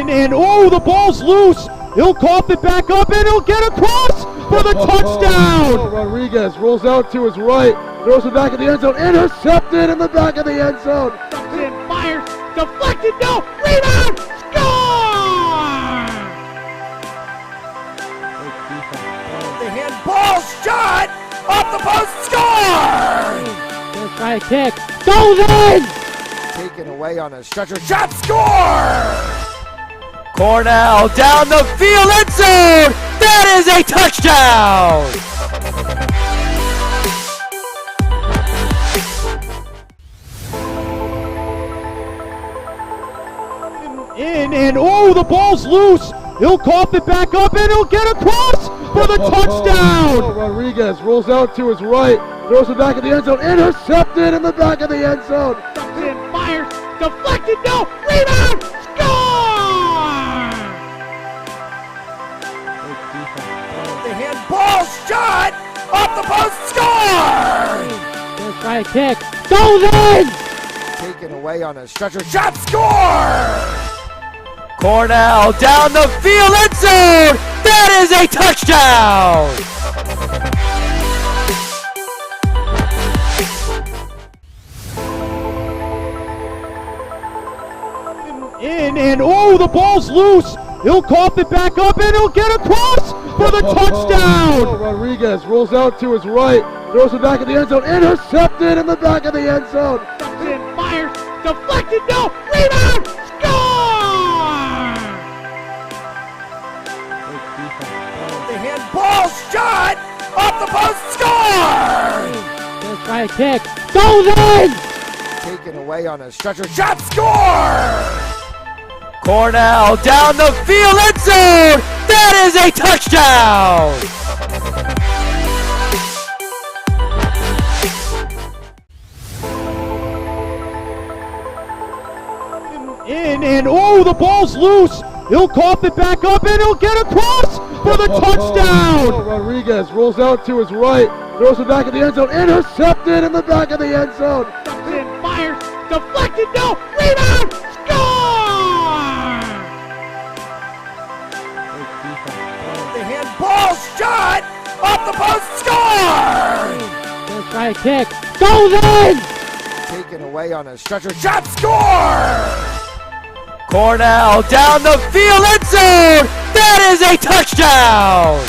In and oh, the ball's loose. He'll cough it back up and he'll get across for the touchdown. Rodriguez rolls out to his right, throws it back in the end zone, intercepted in the back of the end zone. And fires, deflected, no, rebound, score! The handball shot off the post, score! Gonna try a kick, goes in! Taken away on a stretcher, shot, score! Cornell down the field, end zone! That is a touchdown! In and oh, the ball's loose. He'll cough it back up and he'll get across for the touchdown. Rodriguez rolls out to his right, throws it back in the end zone, intercepted in the back of the end zone. And fires, deflected, no, rebound, score! The handball shot off the post, score! Gonna try a kick, goes in! Taken away on a stretcher, shot, score! Cornell down the field, end zone! That is a touchdown! In and oh, the ball's loose. He'll cough it back up and he'll get across for the touchdown. Rodriguez rolls out to his right, throws it back in the end zone, intercepted in the back of the end zone. And fires, deflected, no, rebound, score! The handball shot off the post, score! Gonna try a kick, goes in! Taken away on a stretcher, shot, score! Cornell down the field, end zone! That is a touchdown! In and oh, the ball's loose. He'll cough it back up and he'll get across for the touchdown. Rodriguez rolls out to his right, throws it back in the end zone, intercepted in the back of the end zone. And fires, deflected, no, rebound, score! The handball shot off the post, score! Gonna try a kick, goes in! Taken away on a stretcher, shot, score! Cornell down the field, end zone! That is a touchdown!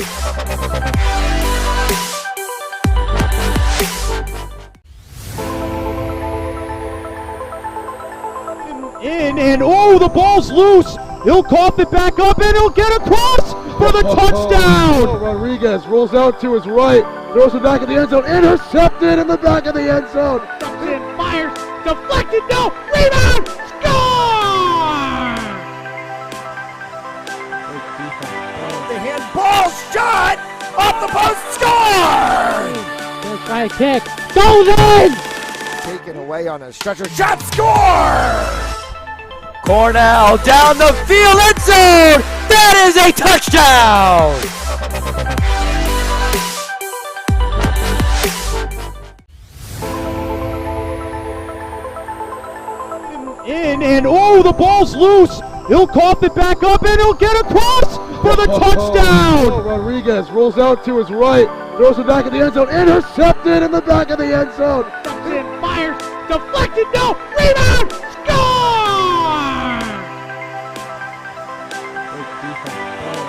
In and oh, the ball's loose. He'll cough it back up and he'll get across for the touchdown. Rodriguez rolls out to his right, throws it back in the end zone, intercepted in the back of the end zone. And fires, deflected, no, rebound, score! The handball shot off the post, score! Gonna try a kick, goes in! Taken away on a stretcher, shot, score! Cornell down the field, end zone! That is a touchdown! In and oh, the ball's loose. He'll cough it back up and he'll get across for the touchdown. Rodriguez rolls out to his right, throws it back in the end zone, intercepted in the back of the end zone. And fires, deflected, no, rebound, score!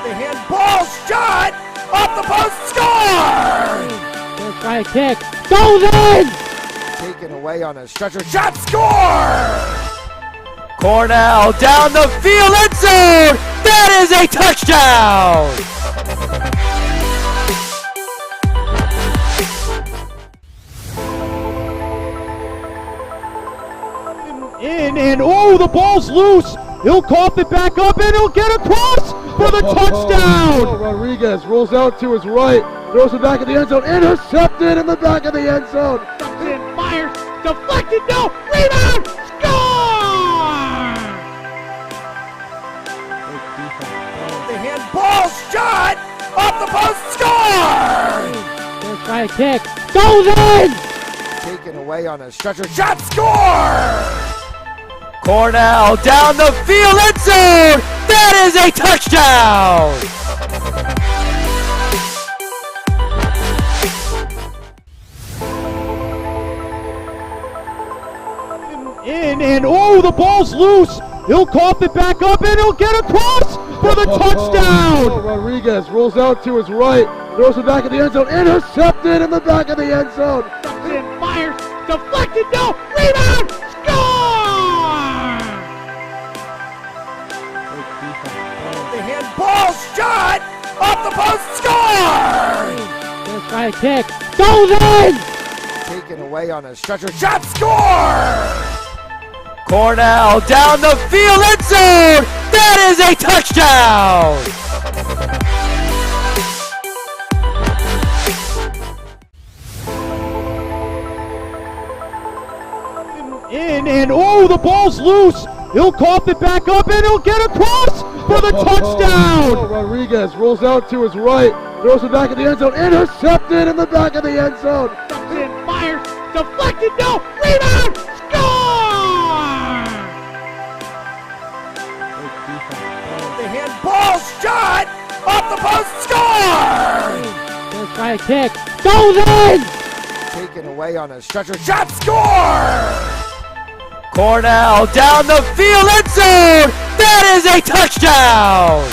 The handball shot off the post, score! Gonna try a kick, goes in! Taken away on a stretcher, shot, score! Cornell down the field, end zone! That is a touchdown! In and oh, the ball's loose. He'll cough it back up and he'll get across for the touchdown. Rodriguez rolls out to his right, throws it back in the end zone, intercepted in the back of the end zone. And fires, deflected, no, rebound, score! The handball shot off the post, score! Gonna try a kick, goes in! Taken away on a stretcher, shot, score! Cornell down the field, end zone! That is a touchdown! And oh, the ball's loose. He'll cough it back up and he'll get across for the touchdown. Rodriguez rolls out to his right, throws it back in the end zone, intercepted in the back of the end zone. And fires, deflected, no, rebound, score! The handball shot off the post, score! Let's try a kick, goes in! Taken away on a stretcher, shot, score! Cornell down the field, end zone! That is a touchdown! And oh, the ball's loose. He'll cough it back up and he'll get across for the touchdown. Rodriguez rolls out to his right, throws it back in the end zone, intercepted in the back of the end zone. And fires, deflected, no, rebound, score! The handball shot off the post, score! Let's try a kick, goes in! Taken away on a stretcher, shot, score! Cornell down the field, end zone! That is a touchdown!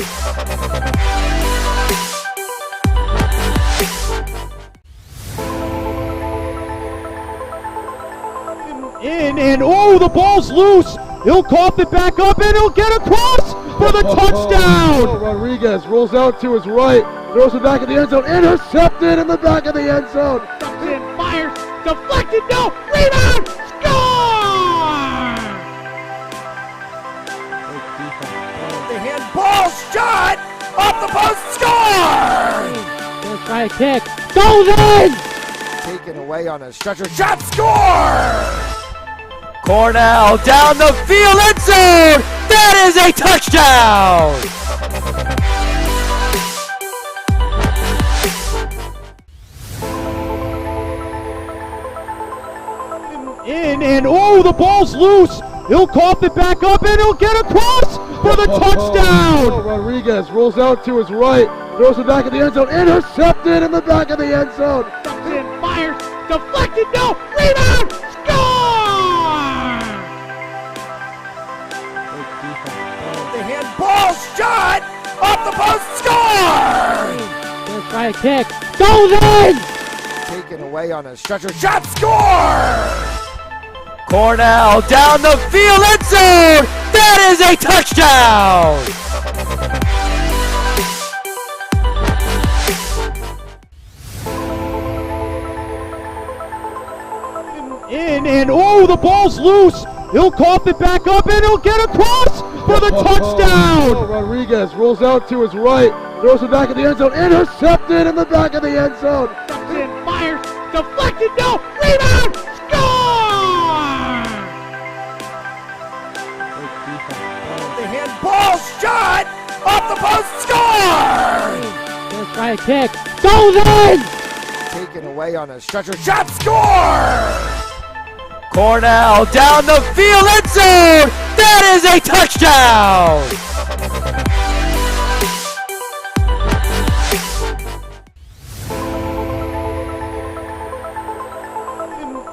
And oh, the ball's loose. He'll cough it back up and he'll get across for the touchdown. Rodriguez rolls out to his right, throws it back in the end zone, intercepted in the back of the end zone. And fires, deflected, no, rebound, score! The handball shot off the post, score! Let's try a kick, goes in! Taken away on a stretcher, shot, score! Cornell down the field, end zone! That is a touchdown! And oh, the ball's loose. He'll cough it back up and he'll get across for the touchdown. Rodriguez rolls out to his right, throws it back in the end zone, intercepted in the back of the end zone. And fires, deflected, no, rebound, score! The handball shot off the post, score! Let's try a kick, goes in! Taken away on a stretcher, shot, score! Cornell down the field, end zone! That is a touchdown! And oh, the ball's loose. He'll cough it back up and he'll get across for the touchdown. Rodriguez rolls out to his right, throws it back in the end zone, intercepted in the back of the end zone. And fires, deflected, no, rebound, score! The handball shot off the post, score! Let's try a kick, goes in! Taken away on a stretcher, shot, score! Cornell down the field, end zone! That is a touchdown!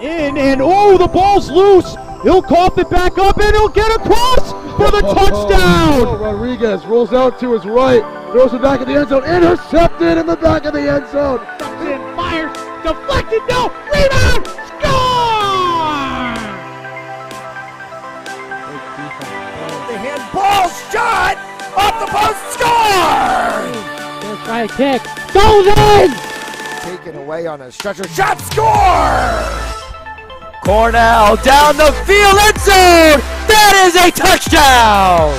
And oh, the ball's loose. He'll cough it back up and he'll get across for the touchdown. Rodriguez rolls out to his right, throws it back in the end zone, intercepted in the back of the end zone. And fires, deflected, no, rebound, score! The handball shot off the post, score! Let's try a kick, goes in! Taken away on a stretcher, shot, score! Cornell down the field, end zone! That is a touchdown!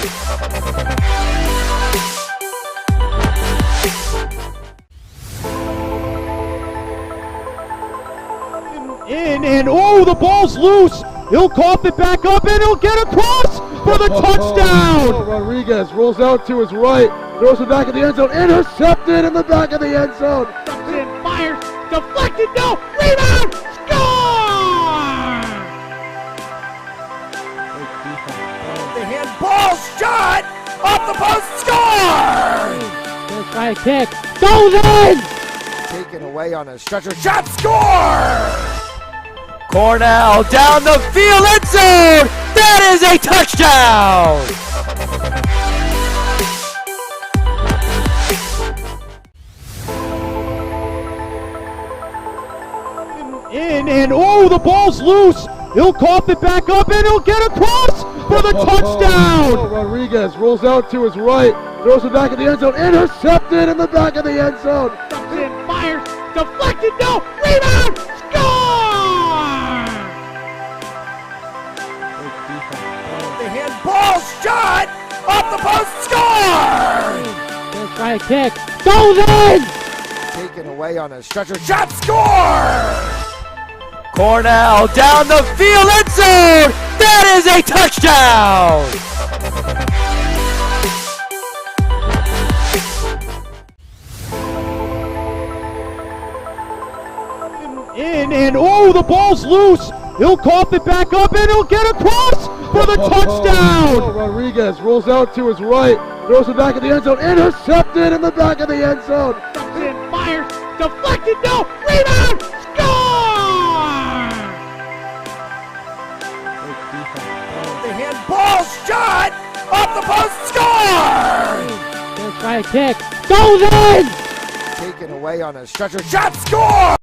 And oh, the ball's loose. He'll cough it back up and he'll get across for the touchdown. Rodriguez rolls out to his right, throws it back in the end zone, intercepted in the back of the end zone. And fires, deflected, no, rebound, score! The handball shot off the post, Right kick. Goes in! Taken away on a stretcher. Shot score! Cornell down the field, end zone! That is a touchdown! In and oh, the ball's loose. He'll cough it back up and he'll get across for the touchdown. Oh, Rodriguez rolls out to his right, throws it back in the end zone, intercepted in the back of the end zone. And fires, deflected, no, rebound, score! The handball shot off the post, score! Right kick, goes in! Taken away on a stretcher. Shot score! Cornell down the field, end zone! That is a touchdown! In and oh, the ball's loose. He'll cough it back up and he'll get across for the touchdown. Oh, Rodriguez rolls out to his right, throws it back in the end zone, intercepted in the back of the end zone. And fires, deflected, no, rebound, score! The handball shot off the post, score! Right kick, goes in! Taken away on a stretcher. Shot score!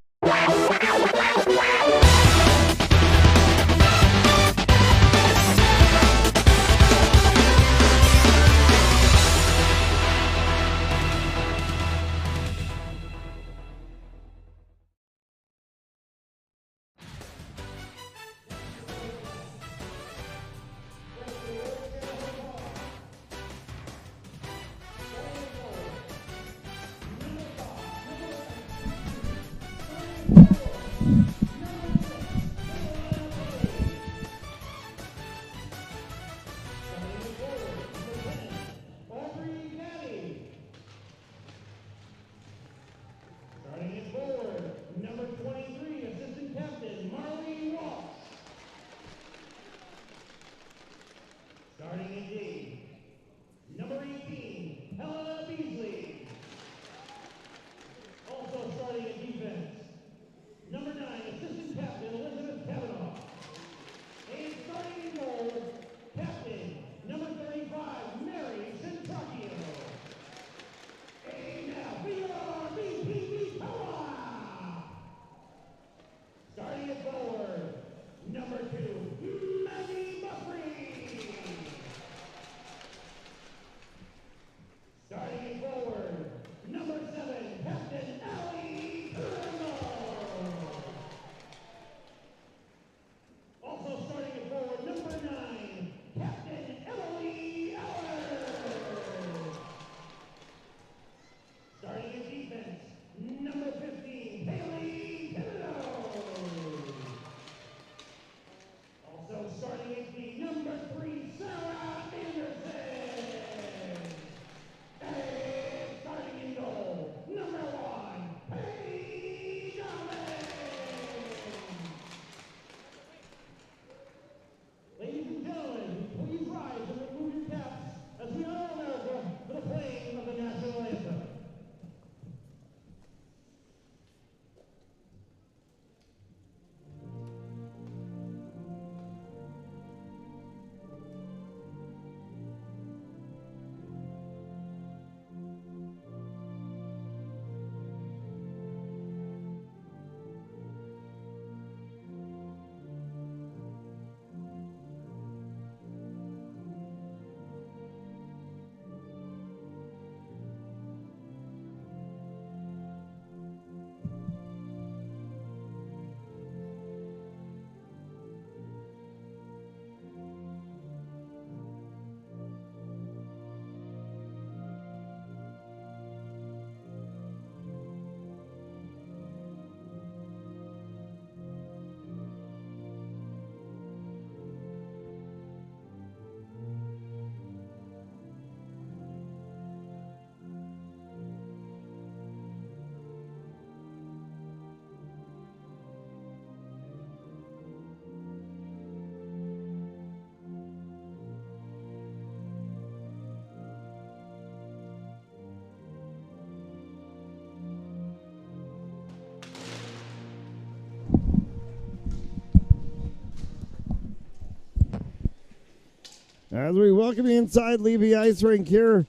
As we welcome you inside Levy Ice Rink here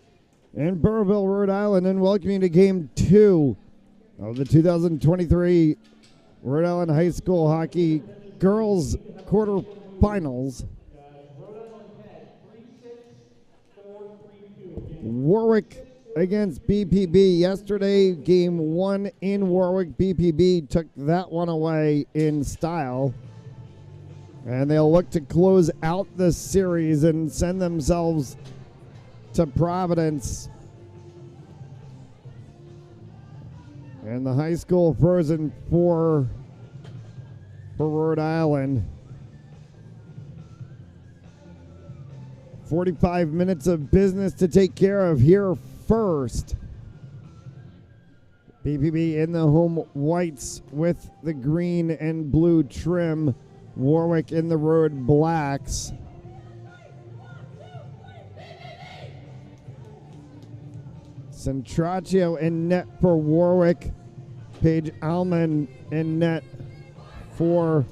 in Burrillville, Rhode Island, and welcome you to Game 2 of the 2023 Rhode Island High School Hockey Girls Quarterfinals. Warwick against BPB. Yesterday, Game 1 in Warwick. BPB took that one away in style. And they'll look to close out the series and send themselves to Providence. And the high school Frozen Four for Rhode Island. 45 minutes of business to take care of here first. BPB in the home whites with the green and blue trim. Warwick in the road blacks. Centraccio in net for Warwick. Paige Alman in net for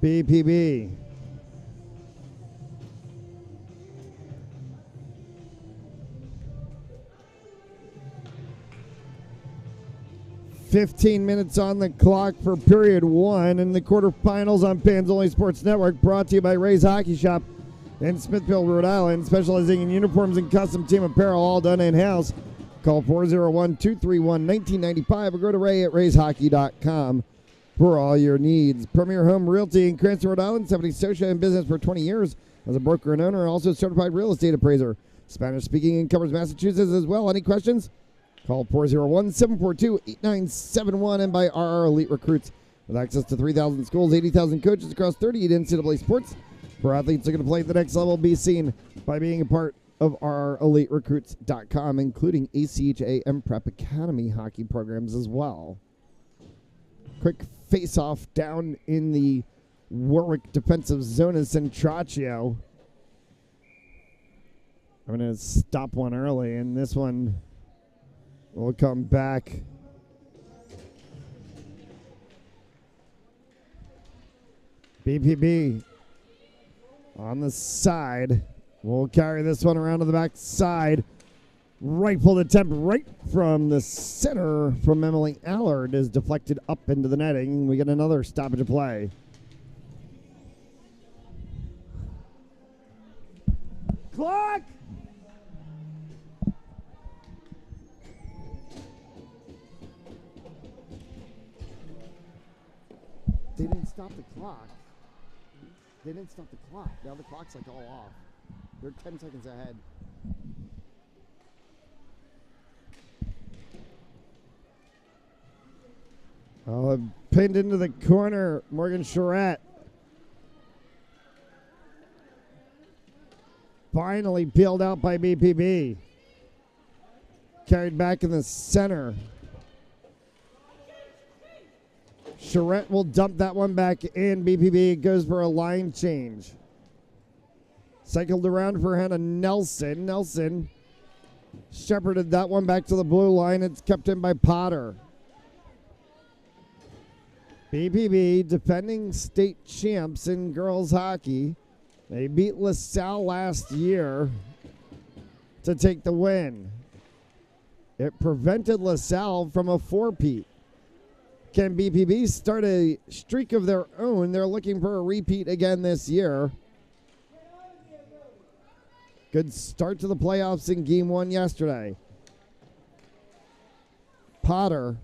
BPB. "15 minutes on the clock for period 1 in the quarterfinals on Fans Only Sports Network, brought to you by Ray's Hockey Shop in Smithfield, Rhode Island, specializing in uniforms and custom team apparel, all done in-house. Call 401-231-1995 or go to Ray at rayshockey.com for all your needs. Premier Home Realty in Cranston, Rhode Island, 70 Socia, in business for 20 years as a broker and owner, also certified real estate appraiser. Spanish speaking and covers Massachusetts as well. Any questions? Call 401-742-8971 and by RR Elite Recruits with access to 3,000 schools, 80,000 coaches across 38 NCAA sports. For athletes looking to play at the next level, be seen by being a part of RREliteRecruits.com, including ACHA and Prep Academy hockey programs as well. Quick face-off down in the Warwick defensive zone is Centraccio. I'm going to stop one early, and this one will come back. BPB on the side. We'll carry this one around to the back side. Rifled attempt right from the center from Emily Allard is deflected up into the netting. We get another stoppage of play. Clock! They didn't stop the clock. They didn't stop the clock. Now the clock's like all off. They're 10 seconds ahead. Pinned into the corner, Morgan Charette. Finally peeled out by BPB. Carried back in the center. Charette will dump that one back in. BPB goes for a line change. Cycled around for Hannah Nelson. Nelson shepherded that one back to the blue line. It's kept in by Potter. BPB, defending state champs in girls hockey. They beat LaSalle last year to take the win. It prevented LaSalle from a four-peat. Can BPB start a streak of their own? They're looking for a repeat again this year. Good start to the playoffs in Game 1 yesterday. Potter.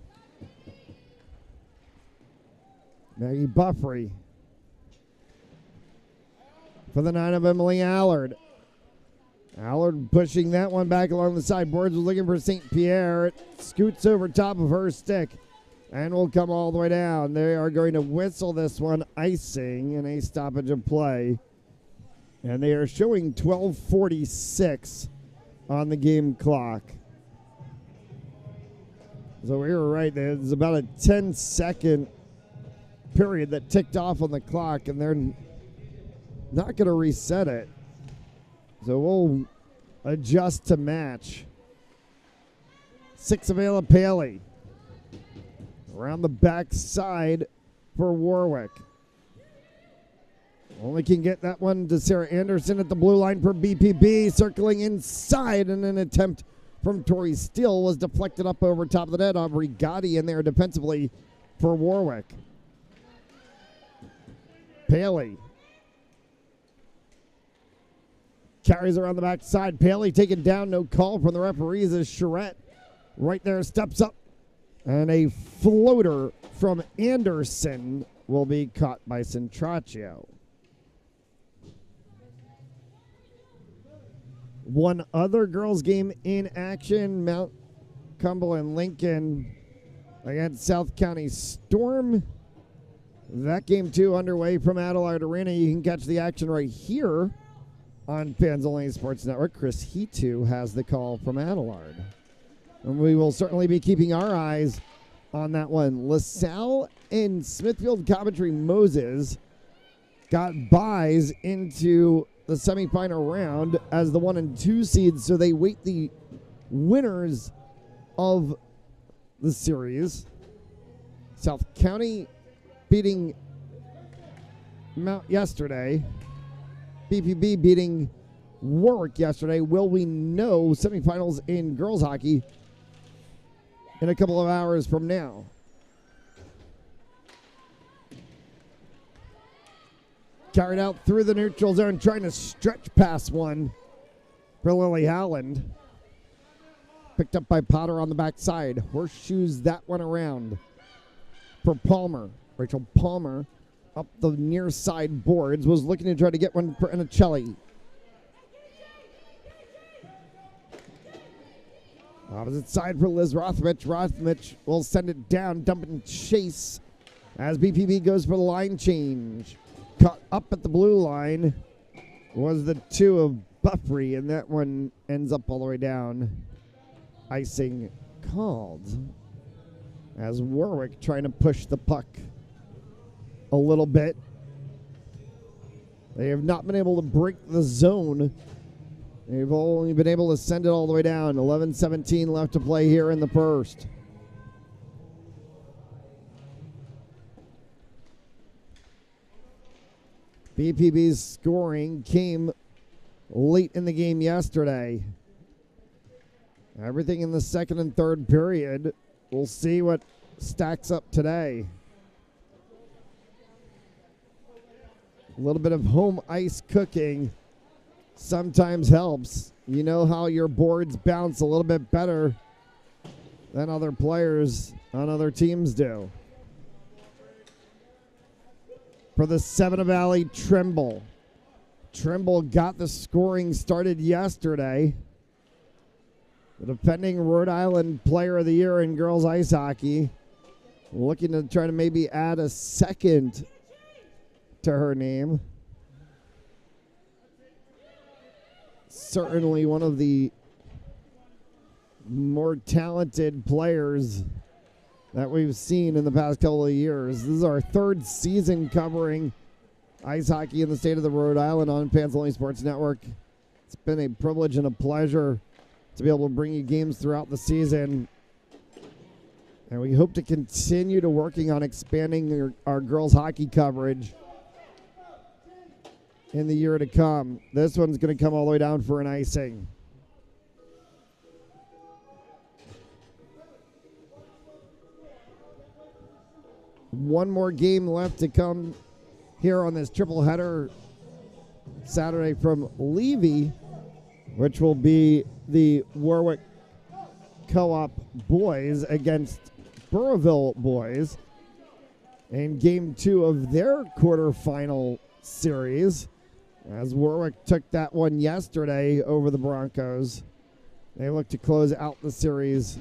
Maggie Buffrey. For the 9 of Emily Allard. Allard pushing that one back along the sideboards. Was looking for St. Pierre. It scoots over top of her stick and will come all the way down. They are going to whistle this one icing and a stoppage of play. And they are showing 12:46 on the game clock. So we were right. There's about a 10-second period that ticked off on the clock, and they're not going to reset it. So we'll adjust to match. 6 of Ayla Paley. Around the back side for Warwick. Only can get that one to Sarah Anderson at the blue line for BPB. Circling inside, and an attempt from Tori Steele was deflected up over top of the net. Aubrey Gotti in there defensively for Warwick. Paley carries her on the backside. Paley taken down. No call from the referees as Charette right there steps up. And a floater from Anderson will be caught by Centraccio. One other girls game in action, Mount Cumberland Lincoln against South County Storm. That game too underway from Adelaide Arena. You can catch the action right here on Fans Only Sports Network. Chris Hetu has the call from Adelaide. And we will certainly be keeping our eyes on that one. LaSalle and Smithfield Coventry Moses got buys into the semifinal round as the 1 and 2 seeds, so they wait the winners of the series. South County beating Mount yesterday. BPB beating Warwick yesterday. Will we know semifinals in girls hockey in a couple of hours from now? Carried out through the neutral zone, trying to stretch past one for Lily Howland. Picked up by Potter on the backside. Horseshoes that one around for Palmer. Rachel Palmer up the near side boards, was looking to try to get one for Anicelli. Opposite side for Liz Rothmich. Rothmich will send it down, dumping chase as BPB goes for the line change. Caught up at the blue line was the 2 of Buffrey, and that one ends up all the way down. Icing called as Warwick trying to push the puck a little bit. They have not been able to break the zone. They've only been able to send it all the way down. 11:17 left to play here in the first. BPB's scoring came late in the game yesterday. Everything in the second and third period. We'll see what stacks up today. A little bit of home ice cooking sometimes helps. You know how your boards bounce a little bit better than other players on other teams do. For the Seven Valley, Trimble. Trimble got the scoring started yesterday. The defending Rhode Island Player of the Year in girls ice hockey. Looking to try to maybe add a second to her name. Certainly one of the more talented players that we've seen in the past couple of years. This is our third season covering ice hockey in the state of the Rhode Island on Fans Only Sports Network. It's been a privilege and a pleasure to be able to bring you games throughout the season. And we hope to continue to working on expanding our girls hockey coverage in the year to come. This one's going to come all the way down for an icing. One more game left to come here on this triple header Saturday from Levy, which will be the Warwick Co-op boys against Burrillville boys in game 2 of their quarterfinal series, as Warwick took that one yesterday over the Broncos. They look to close out the series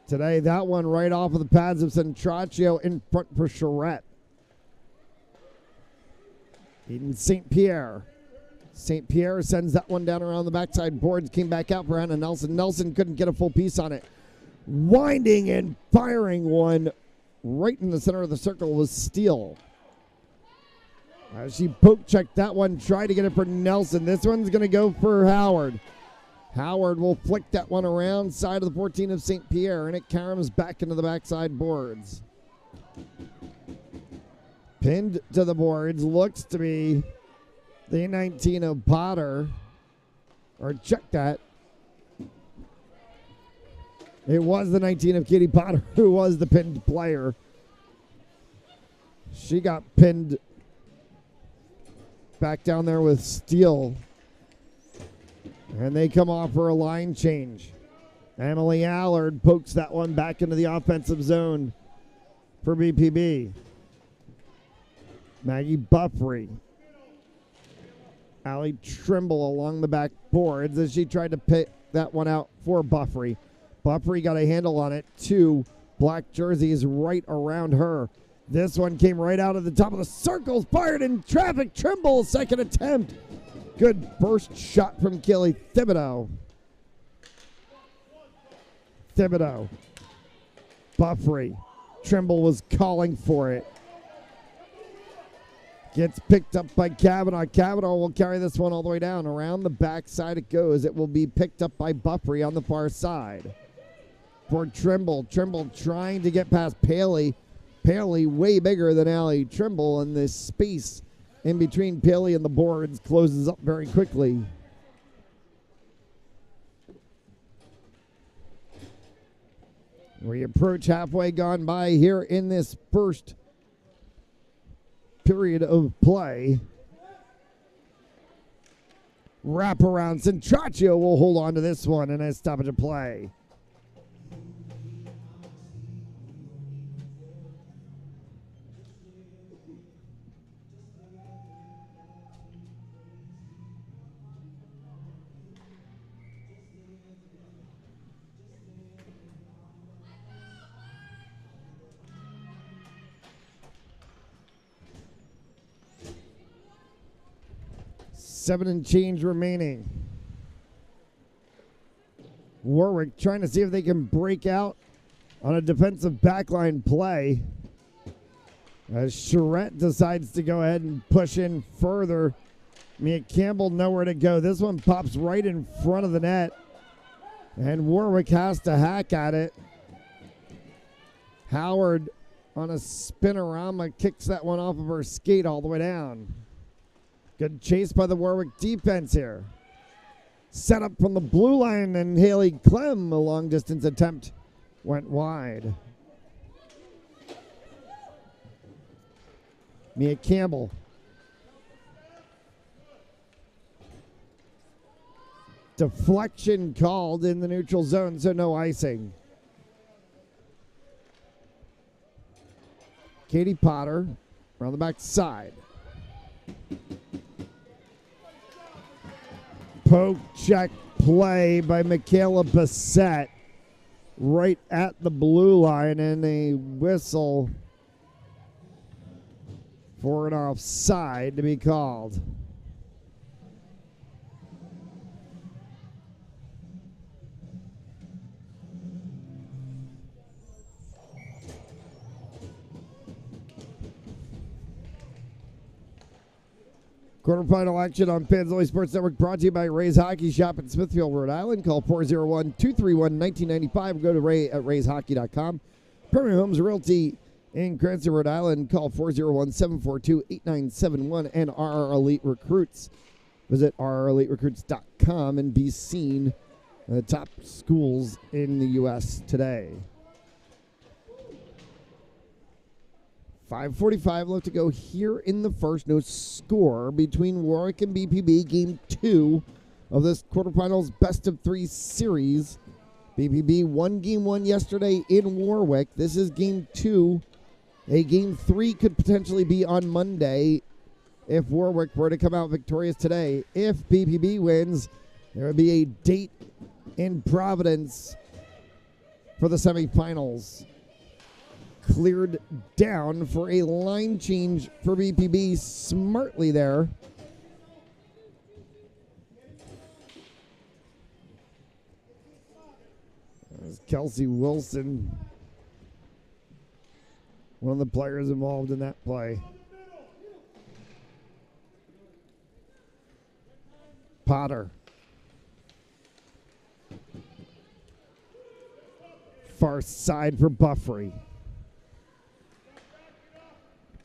today. That one right off of the pads of Centraccio in front for Charette. Eden St. Pierre. St. Pierre sends that one down around the backside boards. Came back out for Hannah Nelson. Nelson couldn't get a full piece on it. Winding and firing one right in the center of the circle was Steele. As she poke checked that one, tried to get it for Nelson. This one's going to go for Howard. Howard will flick that one around side of the 14 of St. Pierre, and it caroms back into the backside boards. Pinned to the boards. Looks to be the 19 of Potter. Or check that. It was the 19 of Katie Potter who was the pinned player. She got pinned back down there with Steele. And they come off for a line change. Emily Allard pokes that one back into the offensive zone for BPB. Maggie Buffrey. Allie Trimble along the back boards as she tried to pick that one out for Buffrey. Buffrey got a handle on it. 2 black jerseys right around her. This one came right out of the top of the circles. Fired in traffic. Trimble, second attempt. Good first shot from Kelly Thibodeau. Buffrey. Trimble was calling for it. Gets picked up by Kavanaugh. Kavanaugh will carry this one all the way down. Around the backside it goes. It will be picked up by Buffrey on the far side. For Trimble. Trimble trying to get past Paley. Paley way bigger than Allie Trimble, and this space in between Paley and the boards closes up very quickly. We approach halfway gone by here in this first period of play. Wraparound. Centraccio will hold on to this one and a stoppage of play. Seven and change remaining. Warwick trying to see if they can break out on a defensive backline play. As Charette decides to go ahead and push in further. Mia Campbell nowhere to go. This one pops right in front of the net. And Warwick has to hack at it. Howard on a spinorama kicks that one off of her skate all the way down. Good chase by the Warwick defense here. Set up from the blue line, and Haley Clem, a long distance attempt, went wide. Mia Campbell. Deflection called in the neutral zone, so no icing. Katie Potter around the back side. Poke check play by Michaela Bassett right at the blue line, and a whistle for an offside to be called. Quarterfinal action on Panzoli Sports Network brought to you by Ray's Hockey Shop in Smithfield, Rhode Island. Call 401-231-1995. Go to Ray at rayshockey.com. Premier Homes Realty in Cranston, Rhode Island. Call 401-742-8971. And RR Elite Recruits. Visit rreliterecruits.com and be seen at the top schools in the U.S. today. 5:45 left to go here in the first. No score between Warwick and BPB. Game 2 of this quarterfinals best of 3 series. BPB won game 1 yesterday in Warwick. This is game 2. A game 3 could potentially be on Monday if Warwick were to come out victorious today. If BPB wins, there would be a date in Providence for the semifinals. Cleared down for a line change for BPB smartly there. There's Kelsey Wilson, one of the players involved in that play. Potter. Far side for Buffrey.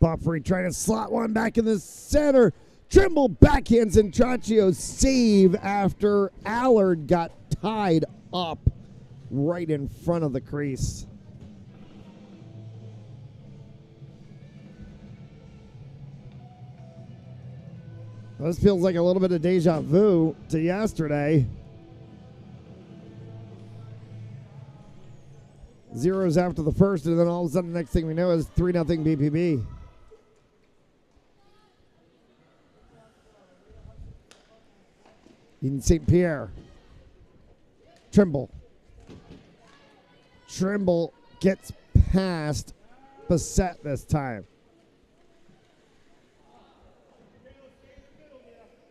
Buffrey trying to slot one back in the center. Trimble backhands and Traccio save after Allard got tied up right in front of the crease. This feels like a little bit of deja vu to yesterday. Zeros after the first, and then all of a sudden the next thing we know is 3-0 BPB. In St. Pierre. Trimble. Trimble gets past Bassett this time.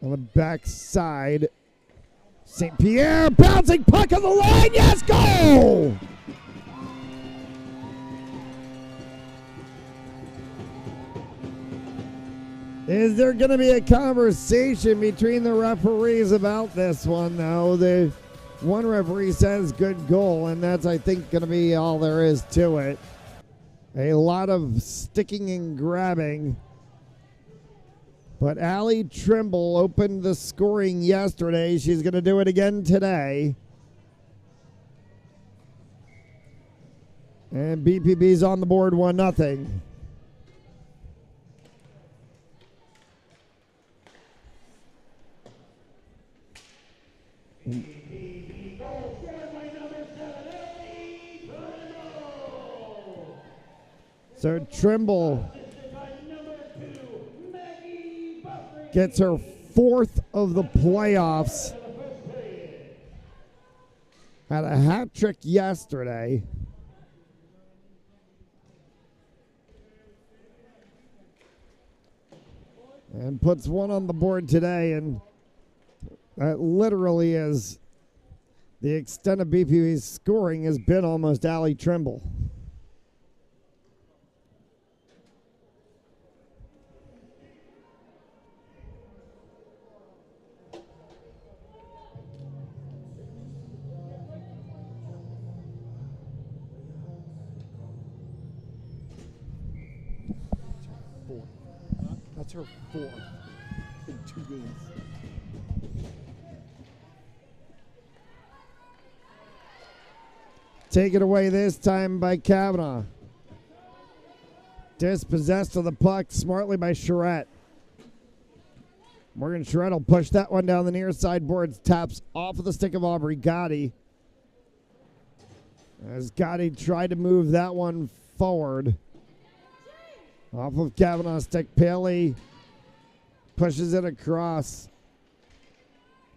On the backside, St. Pierre bouncing puck on the line. Yes, goal! Is there going to be a conversation between the referees about this one, though? The one referee says good goal, and that's, I think, going to be all there is to it. A lot of sticking and grabbing. But Allie Trimble opened the scoring yesterday. She's going to do it again today. And BPB's on the board 1-0. So Trimble gets her fourth of the playoffs. Had a hat trick yesterday. And puts one on the board today, and that literally is the extent of BPB's scoring has been almost Allie Trimble. That's her fourth in 2 games. Taken away this time by Kavanaugh. Dispossessed of the puck smartly by Charette. Morgan Charette will push that one down the near side boards. Taps off of the stick of Aubrey Gotti. As Gotti tried to move that one forward. Off of Kavanaugh's stick, Paley pushes it across.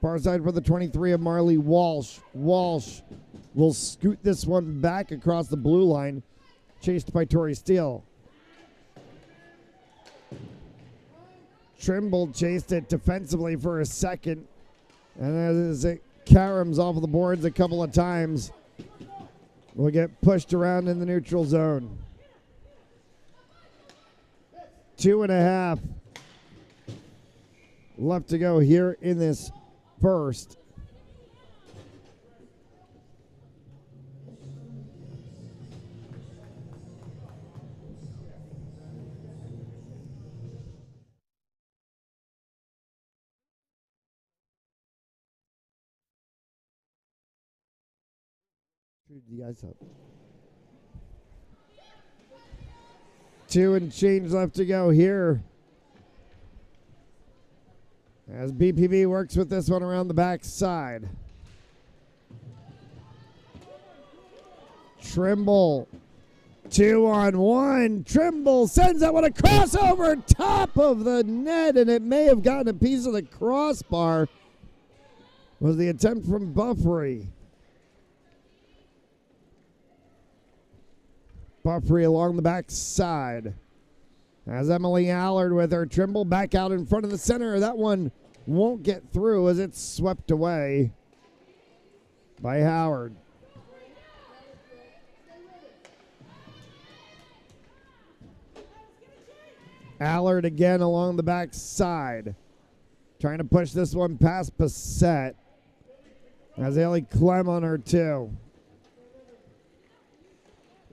Far side for the 23 of Marley Walsh. Walsh will scoot this one back across the blue line, chased by Tori Steele. Trimble chased it defensively for a second, and as it caroms off of the boards a couple of times, will get pushed around in the neutral zone. 2.5 left to go here in this first. The ice up. 2 and change left to go here. As BPB works with this one around the back side. Trimble. 2-on-1. Trimble sends that one across over top of the net, and it may have gotten a piece of the crossbar. Was the attempt from Buffrey. Buffrey along the back side. As Emily Allard with her Trimble back out in front of the center. That one won't get through as it's swept away by Howard. Allard again along the back side. Trying to push this one past Bassett. As Ellie Clem on her too.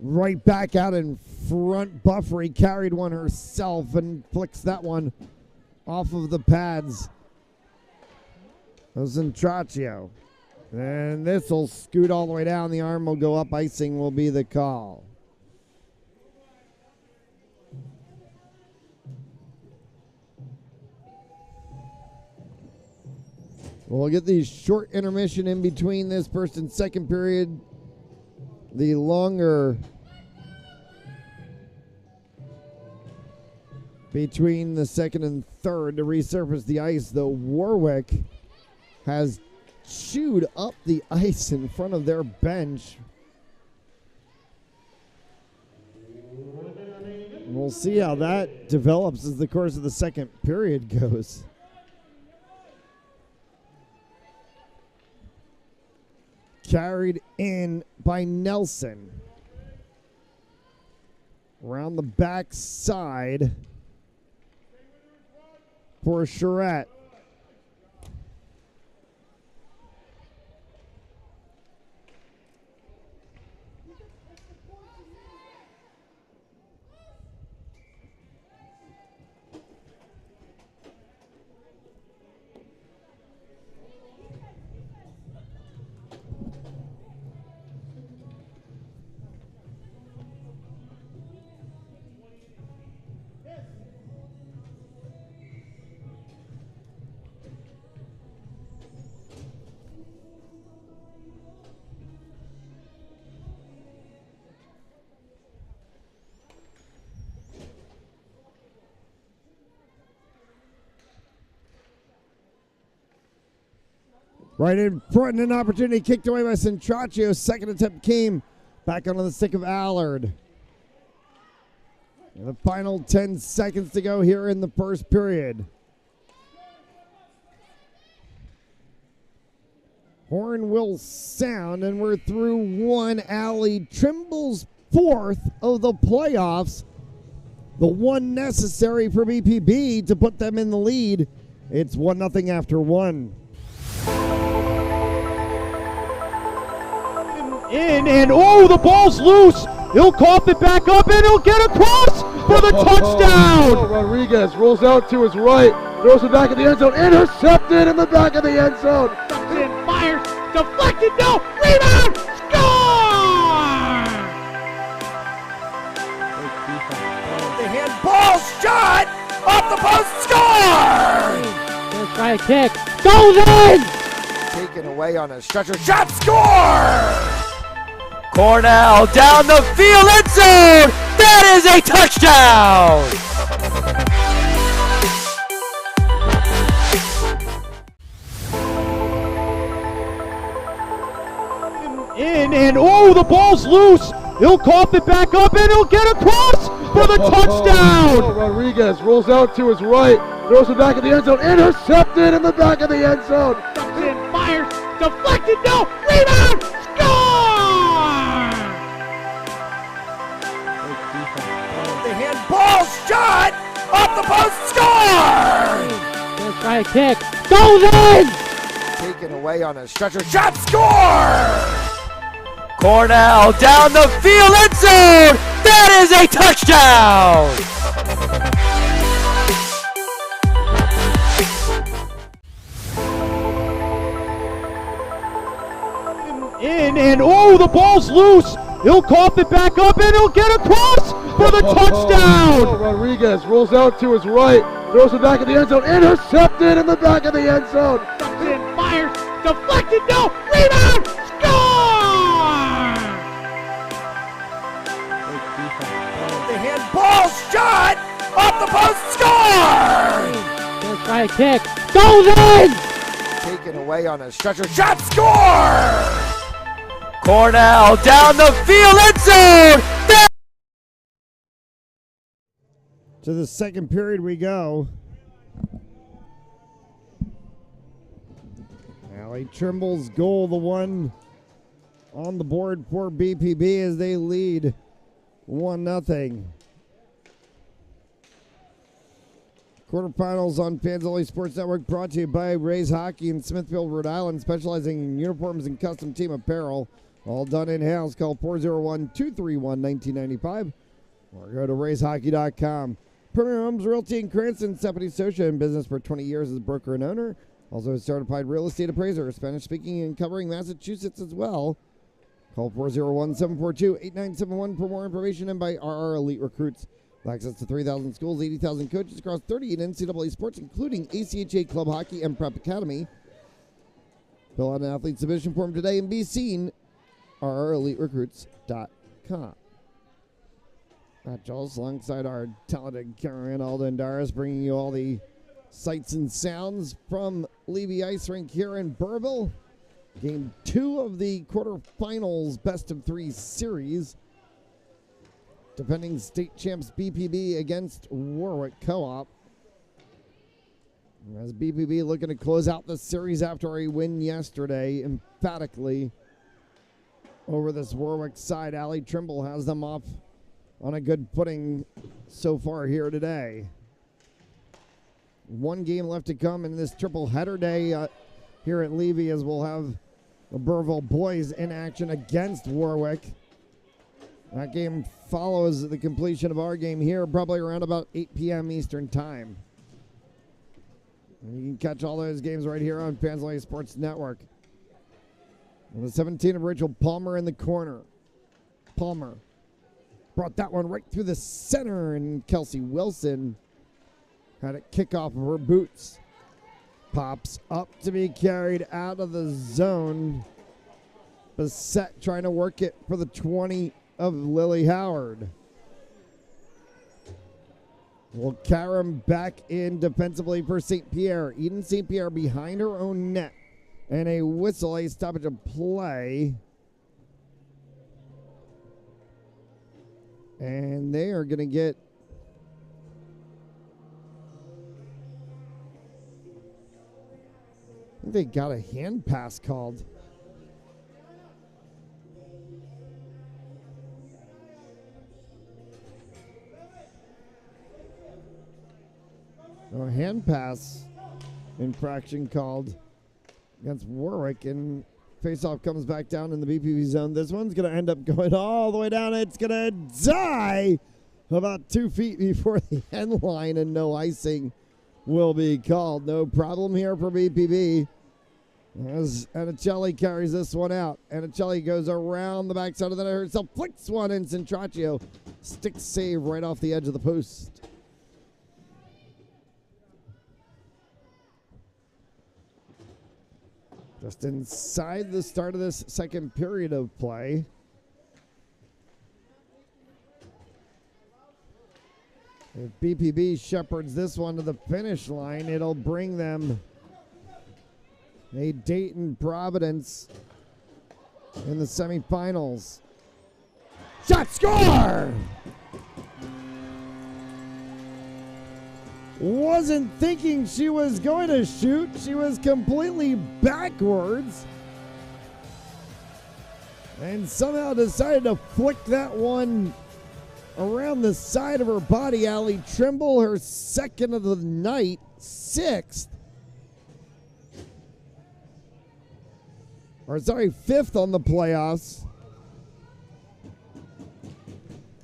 right back out in front. Buffery carried one herself and flicks that one off of the pads of Centraccio. And this will scoot all the way down. The arm will go up. Icing will be the call. We'll get the short intermission in between this first and second period. The longer between the second and third to resurface the ice. The Warwick has chewed up the ice in front of their bench. We'll see how that develops as the course of the second period goes. Carried in by Nelson. Around the back side for Charette. Right in front, and an opportunity kicked away by Centraccio. Second attempt came back onto the stick of Allard. And the final 10 seconds to go here in the first period. Horn will sound, and we're through one. Allie Trimble's fourth of the playoffs. The one necessary for BPB to put them in the lead. It's 1-0 after one. And oh, the ball's loose. He'll cough it back up, and he'll get across for the touchdown. Rodriguez rolls out to his right, throws it back in the end zone, intercepted in the back of the end zone. And fires, deflected, no, rebound, score! The handball shot off the post, score! Let's try a kick, goes in! Taken away on a stretcher, shot, score! Cornell down the field, end zone! That is a touchdown! And oh, the ball's loose. He'll cough it back up, and he'll get across for the touchdown. Rodriguez rolls out to his right, throws it back in the end zone, intercepted in the back of the end zone. And fires, deflected, no, rebound, score! The handball shot off the post, score! Let's try a kick, goes in! Taken away on a stretcher, shot, score! Cornell down the field, end zone! That is a touchdown! And oh, the ball's loose. He'll cough it back up, and he'll get across for the touchdown. Rodriguez rolls out to his right, throws it back in the end zone, intercepted in the back of the end zone. And fires, deflected, no, rebound, score! The handball shot off the post, score! Let's try a kick, goes in! Taken away on a stretcher, shot, score! Cornell down the field, end zone! To the second period we go. Allie Trimble's goal, the one on the board for BPB as they lead 1-0. Quarterfinals on Fanzoli Sports Network, brought to you by Ray's Hockey in Smithfield, Rhode Island, specializing in uniforms and custom team apparel. All done in-house. Call 401-231-1995 or go to racehockey.com. Premier Homes Realty in Cranston, Stephanie Socia, in business for 20 years as a broker and owner. Also a certified real estate appraiser, Spanish-speaking and covering Massachusetts as well. Call 401-742-8971 for more information and by RR Elite Recruits. With access to 3,000 schools, 80,000 coaches across 38 NCAA sports, including ACHA Club Hockey and Prep Academy. Fill out an athlete submission form today and be seen. RREliteRecruits.com. Matt Jones alongside our talented Karen Alden Daris, bringing you all the sights and sounds from Levy Ice Rink here in Burrillville. Game 2 of the quarterfinals best of 3 series. Defending state champs BPB against Warwick Co-op. As BPB looking to close out the series after a win yesterday emphatically over this Warwick side. Allie Trimble has them off on a good footing so far here today. One game left to come in this triple header day here at Levy, as we'll have the Burrillville boys in action against Warwick. That game follows the completion of our game here, probably around about 8 p.m. Eastern time. And you can catch all those games right here on Fansly Sports Network. And the 17 of Rachel Palmer in the corner. Palmer brought that one right through the center, and Kelsey Wilson had it kick off of her boots. Pops up to be carried out of the zone. Bissett trying to work it for the 20 of Lily Howard. Will Karam back in defensively for St. Pierre. Eden St. Pierre behind her own net. And a whistle, a stoppage of play. And they are going to get I think they got a hand pass called. A hand pass infraction called against Warwick, and faceoff comes back down in the BPB zone. This one's going to end up going all the way down. It's going to die about 2 feet before the end line, and no icing will be called. No problem here for BPB as Anicelli carries this one out. Anicelli goes around the backside of the net herself, flicks one in. Centraccio sticks save right off the edge of the post. Just inside the start of this second period of play. If BPB shepherds this one to the finish line, it'll bring them a Dayton Providence in the semifinals. Shot, score! Wasn't thinking she was going to shoot. She was completely backwards and somehow decided to flick that one around the side of her body. Allie Trimble, her second of the night, fifth on the playoffs.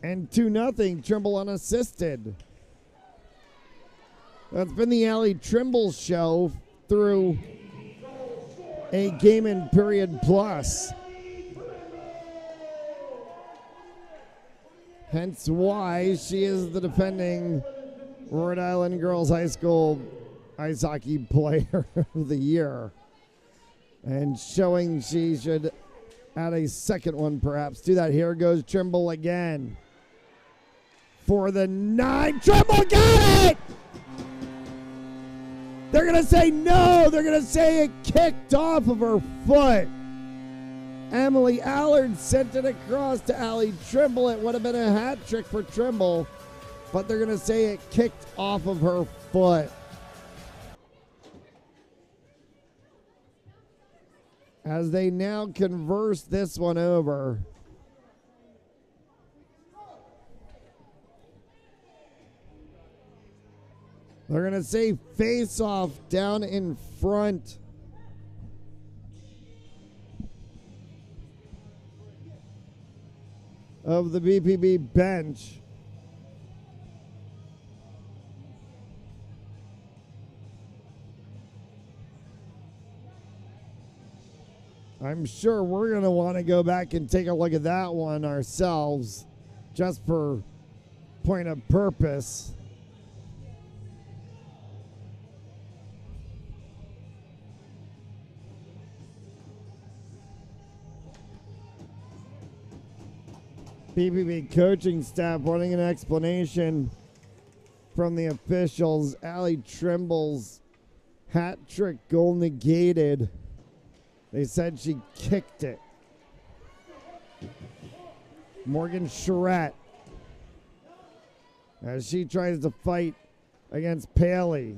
And 2-0, Trimble unassisted. That's been the Allie Trimble show through a game and period plus. Hence why she is the defending Rhode Island Girls High School Ice Hockey Player of the Year. And showing she should add a second one perhaps to that. Here goes Trimble again. For the 9. Trimble got it! They're going to say no. They're going to say it kicked off of her foot. Emily Allard sent it across to Allie Trimble. It would have been a hat trick for Trimble, but they're going to say it kicked off of her foot. As they now converse this one over. They're going to say face off down in front of the BPB bench. I'm sure we're going to want to go back and take a look at that one ourselves, just for point of purpose. BPB coaching staff wanting an explanation from the officials. Allie Trimble's hat trick goal negated. They said she kicked it. Morgan Charette, as she tries to fight against Paley.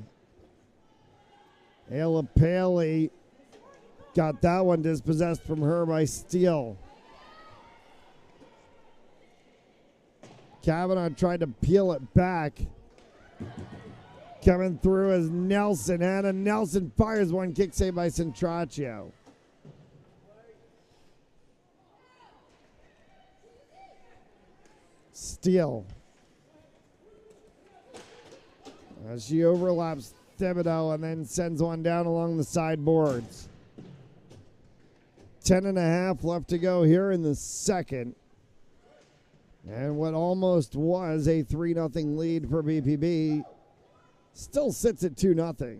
Ayla Paley got that one dispossessed from her by Steele. Kavanaugh tried to peel it back. Coming through as Nelson. Hannah Nelson fires one, kick saved by Centraccio. Steele. As she overlaps Thibodeau and then sends one down along the sideboards. 10.5 left to go here in the second. And what almost was a 3-0 lead for BPB still sits at 2-0.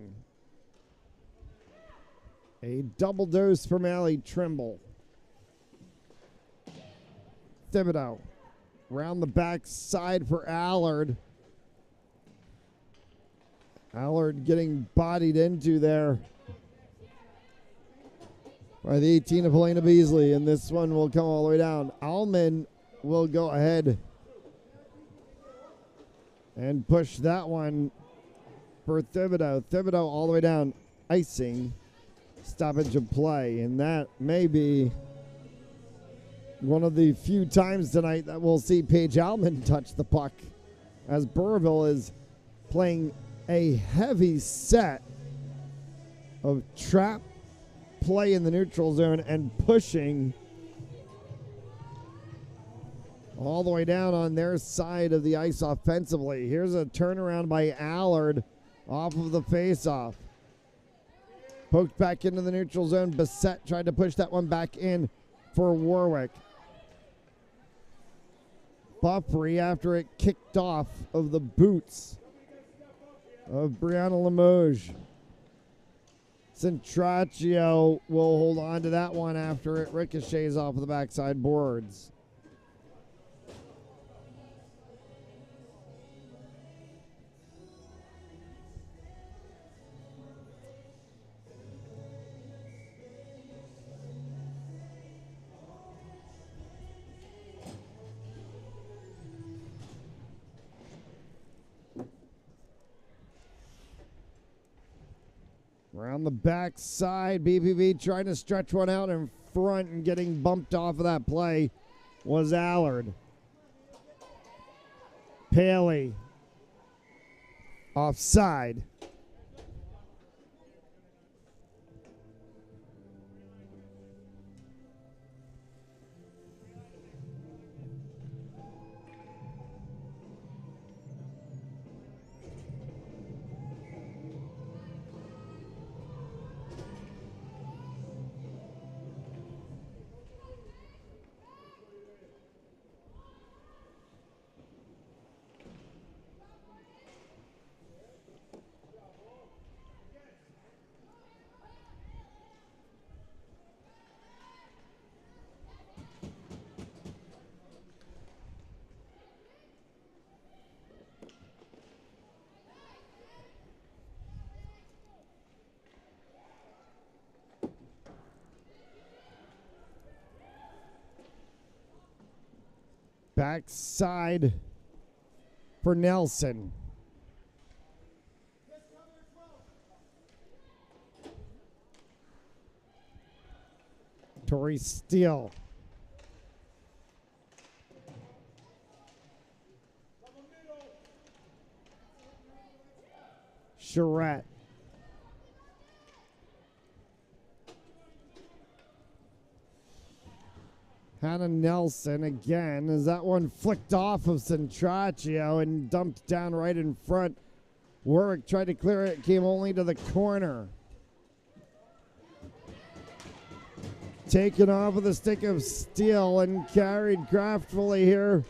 A double dose from Allie Trimble. Thibodeau. Round the back side for Allard. Allard getting bodied into there by the 18 of Helena Beasley, and this one will come all the way down. Allman will go ahead and push that one for Thibodeau. Thibodeau all the way down, icing, stoppage of play, and that may be one of the few times tonight that we'll see Paige Allman touch the puck, as Burrville is playing a heavy set of trap play in the neutral zone and pushing all the way down on their side of the ice offensively. Here's a turnaround by Allard off of the faceoff. Poked back into the neutral zone. Bissett tried to push that one back in for Warwick. Buffrey after it kicked off of the boots of Brianna Limoges. Centraccio will hold on to that one after it ricochets off of the backside boards. Around the back side, BPB trying to stretch one out in front, and getting bumped off of that play was Allard. Paley offside. Backside for Nelson. Tori Steele. Charette. Hannah Nelson again, as that one flicked off of Centraccio and dumped down right in front. Warwick tried to clear it, came only to the corner. Taken off with a stick of steel and carried craftfully here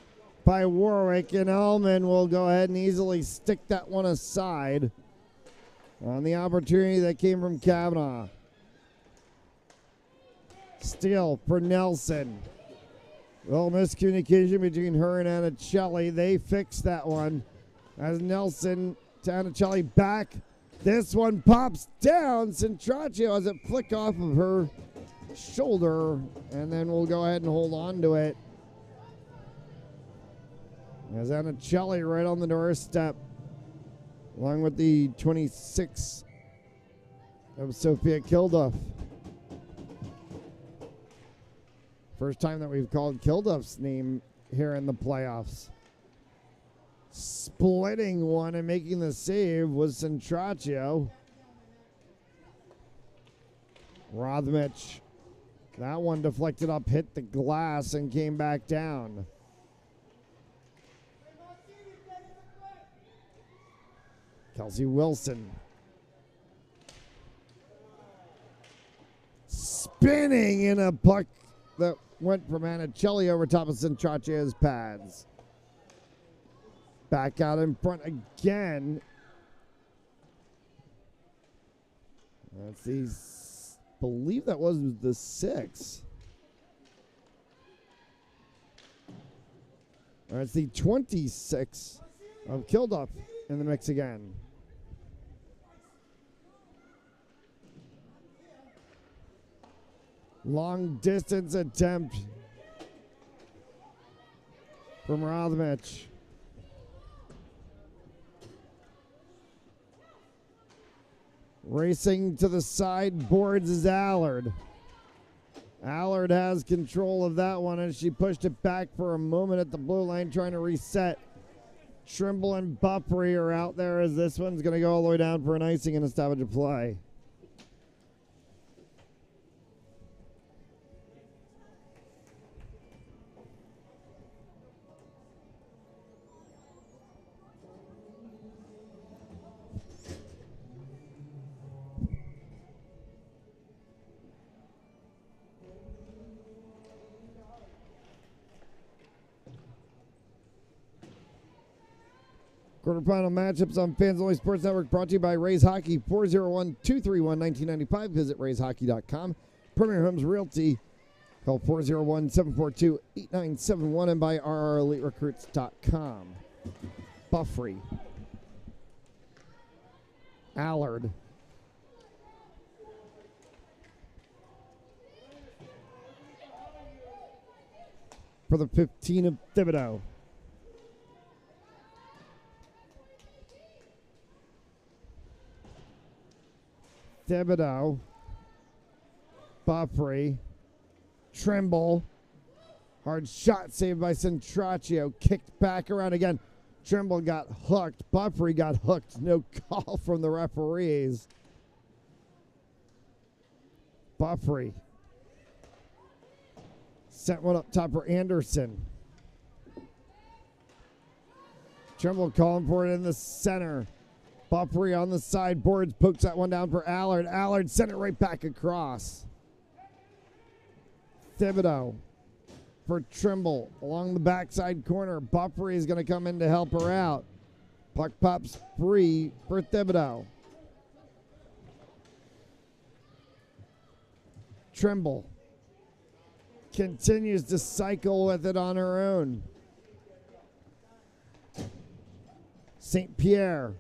by Warwick, and Ellman will go ahead and easily stick that one aside on the opportunity that came from Kavanaugh. Steal for Nelson. Well, miscommunication between her and Annicelli. They fixed that one as Nelson to Annicelli back. This one pops down. Centraccio has it flick off of her shoulder, and then we'll go ahead and hold on to it. As Annicelli right on the doorstep, along with the 26 of Sophia Kilduff. First time that we've called Kilduff's name here in the playoffs. Splitting one and making the save was Centraccio. Rothmich. That one deflected up, hit the glass, and came back down. Kelsey Wilson. Spinning in a puck that went from Annicelli over top of Centraccio's pads. Back out in front again. That's the, believe that was the 6. That's the 26 of Kilduff in the mix again. Long distance attempt from Rothmich. Racing to the sideboards is Allard. Allard has control of that one as she pushed it back for a moment at the blue line, trying to reset. Trimble and Buppery are out there as this one's going to go all the way down for an icing and a stoppage of play. Quarterfinal matchups on Fans Only Sports Network, brought to you by Rays Hockey, 401-231-1995. Visit rayshockey.com. Premier Homes Realty, call 401-742-8971, and by rreliterecruits.com. Buffrey. Allard. For the 15 of Thibodeau. Thibodeau, Buffrey, Trimble, hard shot saved by Centraccio, kicked back around again. Trimble got hooked, Buffrey got hooked, no call from the referees. Buffrey sent one up top for Anderson. Trimble calling for it in the center. Buffrey on the sideboards, pokes that one down for Allard. Allard sent it right back across. Thibodeau for Trimble along the backside corner. Buffrey is going to come in to help her out. Puck pops free for Thibodeau. Trimble continues to cycle with it on her own. St. Pierre.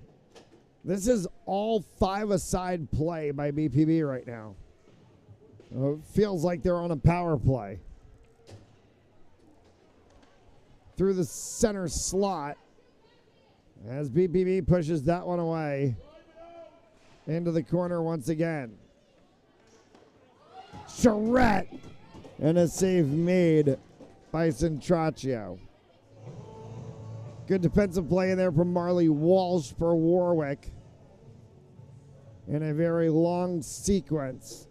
This is all five-a-side play by BPB right now. It feels like they're on a power play. Through the center slot as BPB pushes that one away into the corner once again. Charette, and a save made by Centraccio. Good defensive play there from Marley Walsh for Warwick in a very long sequence.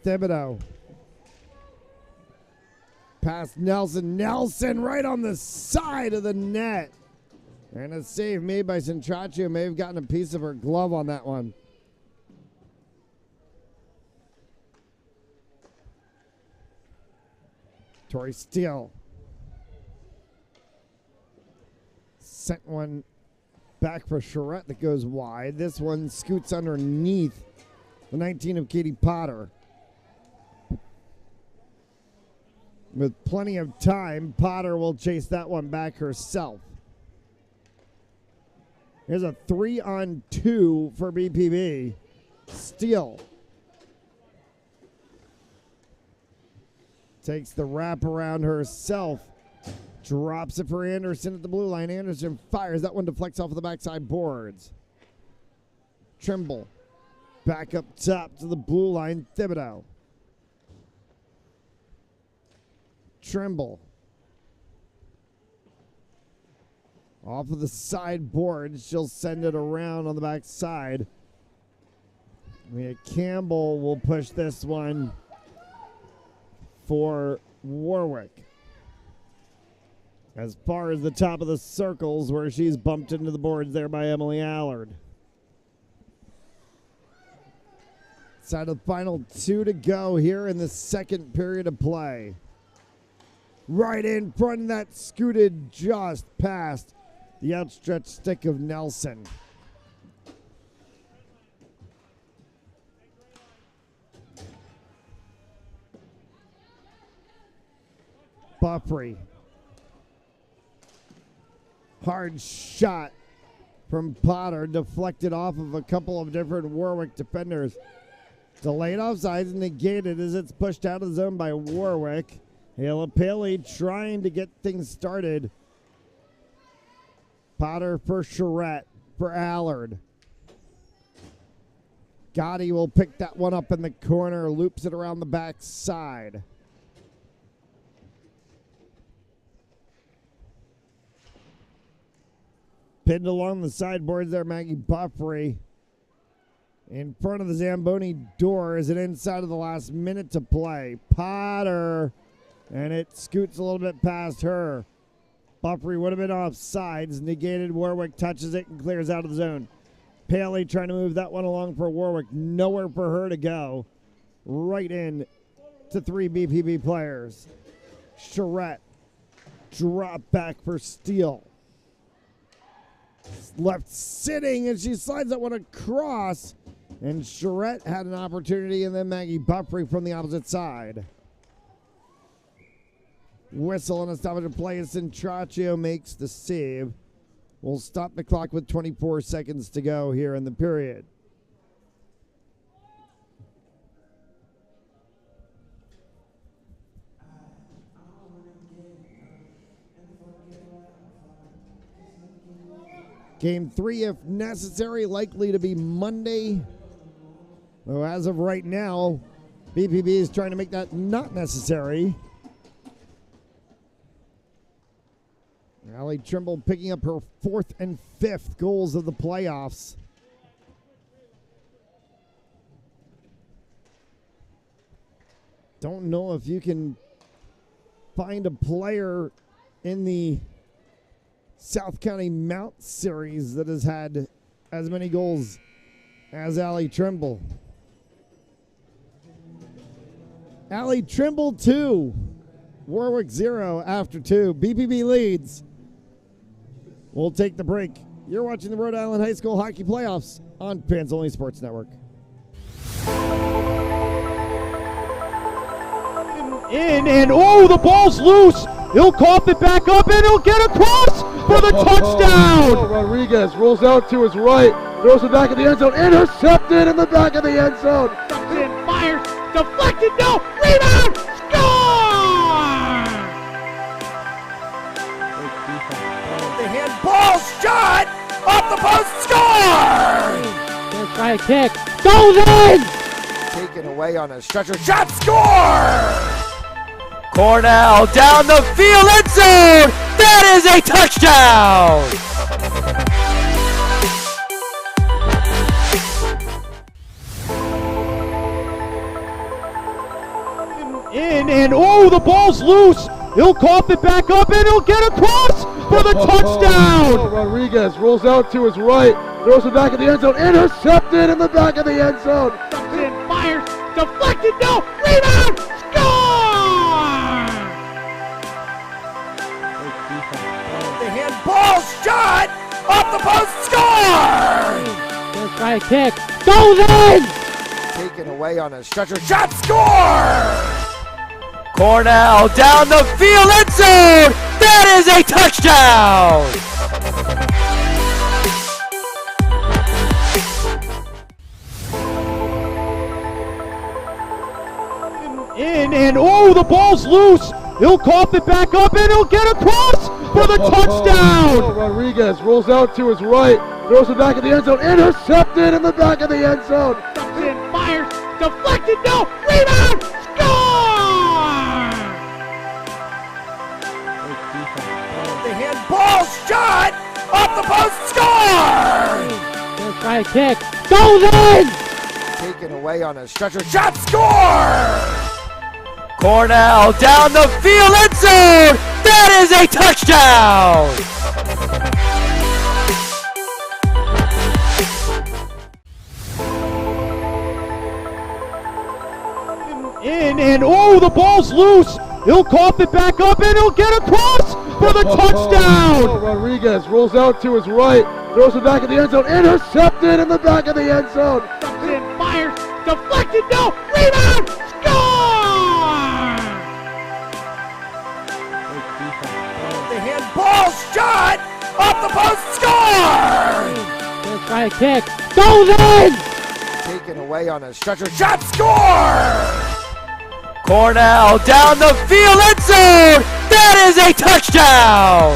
Thibodeau. Past Nelson. Nelson right on the side of the net. And a save made by Centraccio. May have gotten a piece of her glove on that one. Tori Steele. Sent one back for Charette that goes wide. This one scoots underneath the 19 of Katie Potter. With plenty of time, Potter will chase that one back herself. Here's a 3-on-2 for BPB. Steele takes the wrap around herself. Drops it for Anderson at the blue line. Anderson fires. That one deflects off of the backside boards. Trimble back up top to the blue line. Thibodeau. Trimble. Off of the side board. She'll send it around on the backside. Campbell will push this one for Warwick. As far as the top of the circles where she's bumped into the boards there by Emily Allard. Side of the final 2 to go here in the second period of play. Right in front of that, scooted just past the outstretched stick of Nelson. Buffrey. Hard shot from Potter, deflected off of a couple of different Warwick defenders. Delayed offsides, negated as it's pushed out of the zone by Warwick. Ayla Paley trying to get things started. Potter for Charette, for Allard. Gotti will pick that one up in the corner, loops it around the backside. Pinned along the sideboards there, Maggie Buffrey. In front of the Zamboni door is it inside of the last minute to play. Potter, and it scoots a little bit past her. Buffrey would have been offsides, negated. Warwick touches it and clears out of the zone. Paley trying to move that one along for Warwick. Nowhere for her to go. Right in to 3 BPB players. Charette, drop back for Steele. Left sitting, and she slides that one across. And Charette had an opportunity, and then Maggie Buffrey from the opposite side. Whistle and a stoppage of play as Centraccio makes the save. We'll stop the clock with 24 seconds to go here in the period. Game 3, if necessary, likely to be Monday. Though as of right now, BPB is trying to make that not necessary. Allie Trimble picking up her 4th and 5th goals of the playoffs. Don't know if you can find a player in the South County Mount Series that has had as many goals as Allie Trimble. Allie Trimble 2, Warwick 0 after 2. BPB leads. We'll take the break. You're watching the Rhode Island High School Hockey Playoffs on Fans Only Sports Network. And oh, the ball's loose. He'll cough it back up, and he'll get across for the touchdown. Rodriguez rolls out to his right, throws it back in the end zone, intercepted in the back of the end zone. Comes in, fires, deflected, no, rebound, score! The handball shot off the post, score! Gonna try a kick, goes in! Taken away on a stretcher shot, score! Cornell down the field, end zone! That is a touchdown! oh, the ball's loose. He'll cough it back up, and he'll get across for the touchdown. Rodriguez rolls out to his right, throws it back in the end zone, intercepted in the back of the end zone. And fires, deflected, no, rebound, score! The handball shot off the post, score! Let's try a kick, goes in! Taken away on a stretcher, shot, score! Cornell down the field, end zone! That is a touchdown! In, and oh, the ball's loose. He'll cough it back up, and he'll get across for the touchdown. Rodriguez rolls out to his right, throws it back in the end zone, intercepted in the back of the end zone. And fires, deflected, no, rebound, score! The handball shot off the post, score! Let's try a kick, goes in! Taken away on a stretcher, shot, score! Cornell down the field, end zone! That is a touchdown! In, and oh, the ball's loose. He'll cough it back up, and he'll get across for the touchdown. Rodriguez rolls out to his right, throws it back in the end zone, intercepted in the back of the end zone. And fires, deflected, no, rebound, score! The handball shot off the post, score! Let's try a kick, goes in! Taken away on a stretcher, shot, score! Cornell down the field, end zone! That is a touchdown!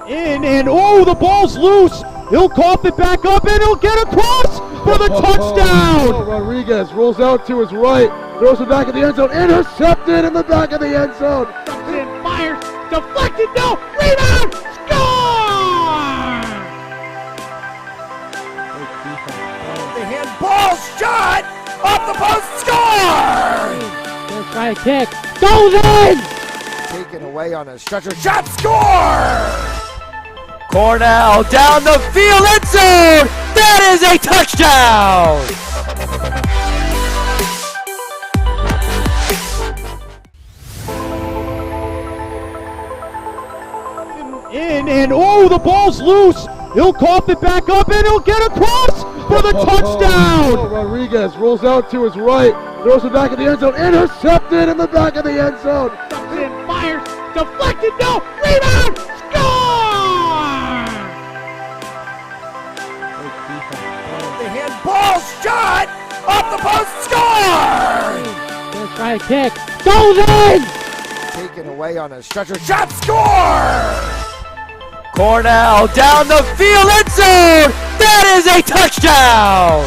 In, and oh, the ball's loose. He'll cough it back up, and he'll get across for the touchdown. Rodriguez rolls out to his right, throws it back in the end zone, intercepted in the back of the end zone. And fires, deflected, no, rebound, score! The handball shot off the post, score! Let's try a kick, goes in! Taken away on a stretcher, shot, score! Cornell down the field, end zone! That is a touchdown! In, and oh, the ball's loose. He'll cough it back up, and he'll get across for the touchdown. Rodriguez rolls out to his right, throws it back in the end zone, intercepted in the back of the end zone. And fires, deflected, no, rebound, score! The handball shot off the post, score! Let's try a kick, goes in! Taken away on a stretcher, shot, score! Cornell down the field, end zone! That is a touchdown!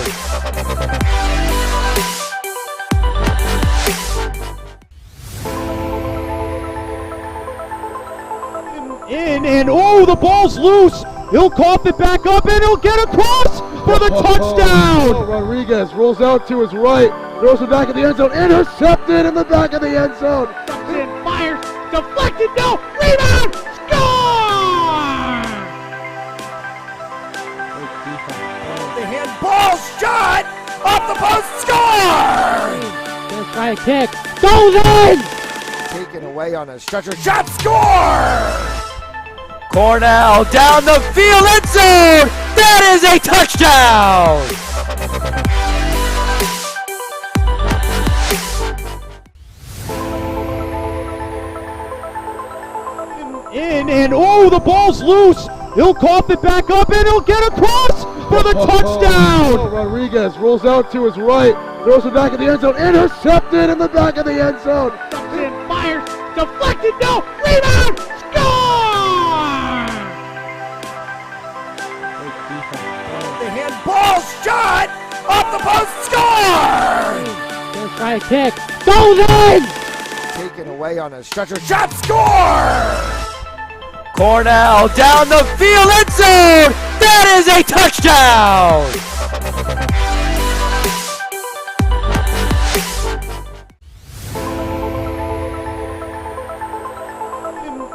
In, and oh, the ball's loose. He'll cough it back up, and he'll get across for the touchdown. Rodriguez rolls out to his right, throws it back in the end zone, intercepted in the back of the end zone. And fires, deflected, no, rebound, score! The handball shot off the post, score! Let's try a kick, goes in! Taken away on a stretcher, shot, score! Cornell down the field, end zone! That is a touchdown! In, and oh, the ball's loose. He'll cough it back up, and he'll get across for the touchdown. Rodriguez rolls out to his right, throws it back in the end zone, intercepted in the back of the end zone. And fires, deflected, no, rebound, score! The handball shot off the post, score! Let's try a kick, goes in! Taken away on a stretcher, shot, score! Cornell down the field, end zone! That is a touchdown!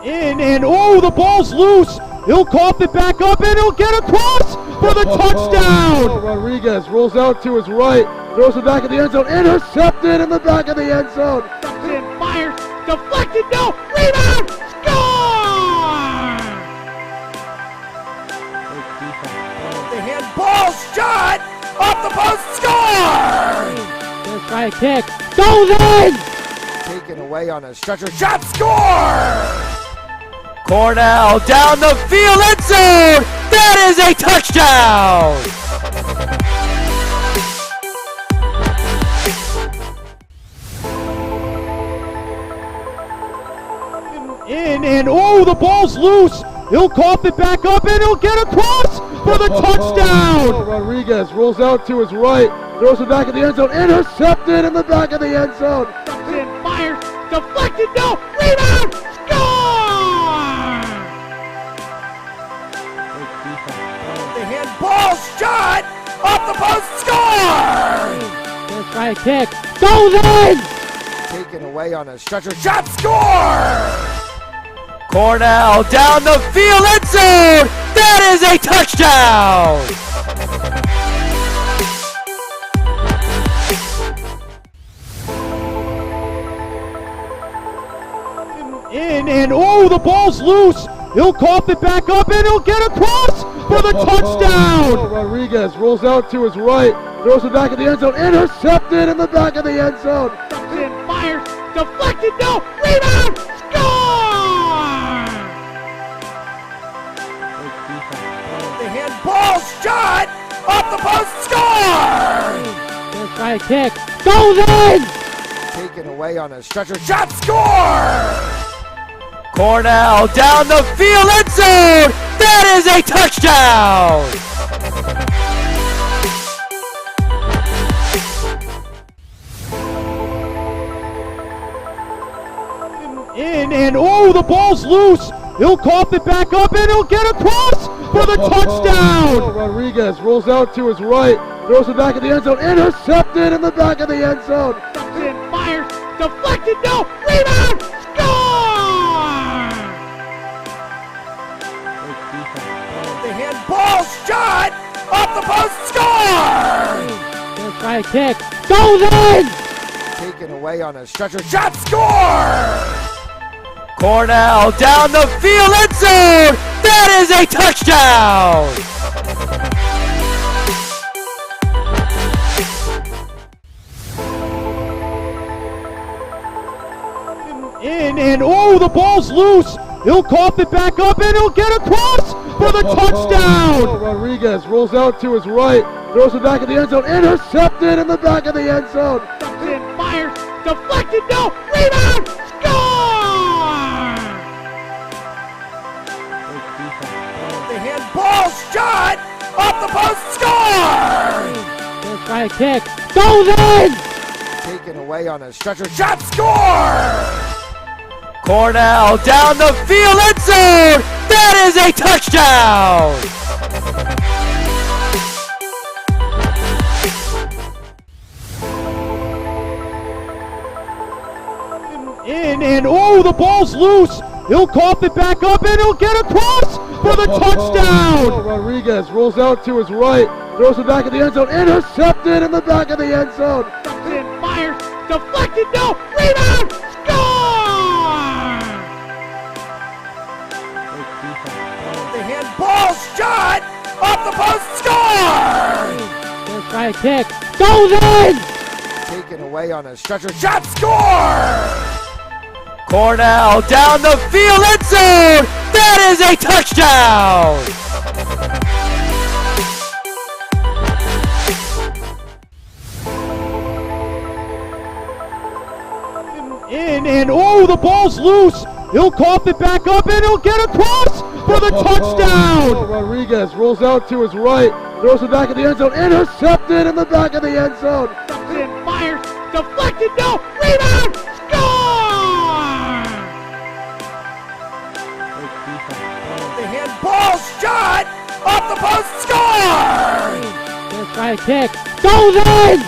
In and oh, the ball's loose. He'll cough it back up and he'll get across for the touchdown. Rodriguez rolls out to his right, throws it back in the end zone, intercepted in the back of the end zone. And fires, deflected, no, rebound, score! The handball shot off the post, score! Let's try a kick, goes in! Taken away on a stretcher, shot, score! Cornell down the field, end zone! That is a touchdown! In and oh, the ball's loose. He'll cough it back up and he'll get across for the touchdown. Rodriguez rolls out to his right, throws it back in the end zone, intercepted in the back of the end zone. And fires, deflected, no, rebound, score! The handball shot off the post, score! Let's try a kick, goes in! Taken away on a stretcher, shot, score! Cornell down the field, end zone! That is a touchdown! In and oh, the ball's loose. He'll cough it back up and he'll get across for the touchdown. Rodriguez rolls out to his right, throws it back in the end zone, intercepted in the back of the end zone. And fires, deflected, no, rebound, score! The handball shot off the post, score! Let's try a kick, goes in! Taken away on a stretcher, shot, score! Cornell down the field, end zone! That is a touchdown! In and oh, the ball's loose. He'll cough it back up and he'll get across for the touchdown. Rodriguez rolls out to his right, throws it back in the end zone, intercepted in the back of the end zone. And fires, deflected, no, rebound, score! The handball shot off the post, score! Let's try a kick, goes in! Taken away on a stretcher, shot, score! Cornell down the field, end zone! That is a touchdown! In and oh, the ball's loose. He'll cough it back up and he'll get across for the touchdown. Rodriguez rolls out to his right, throws it back in the end zone, intercepted in the back of the end zone. And fires, deflected, no, rebound, score! The handball shot off the post, score! Let's try a kick, goes in! Taken away on a stretcher, shot, score! Cornell down the field, end zone! That is a touchdown! In and oh, the ball's loose. He'll cough it back up and he'll get across for the touchdown. Rodriguez rolls out to his right, throws it back in the end zone, intercepted in the back of the end zone. And fires, deflected, no, rebound, score! The handball shot off the post, score! Let's try a kick, goes in! Taken away on a stretcher, shot, score! Cornell down the field, end zone! That is a touchdown! In and oh, the ball's loose. He'll cough it back up and he'll get across for the touchdown. Rodriguez rolls out to his right, throws it back in the end zone, intercepted in the back of the end zone. And fires, deflected, no, rebound, score! The handball shot off the post, Try a kick. Goes in!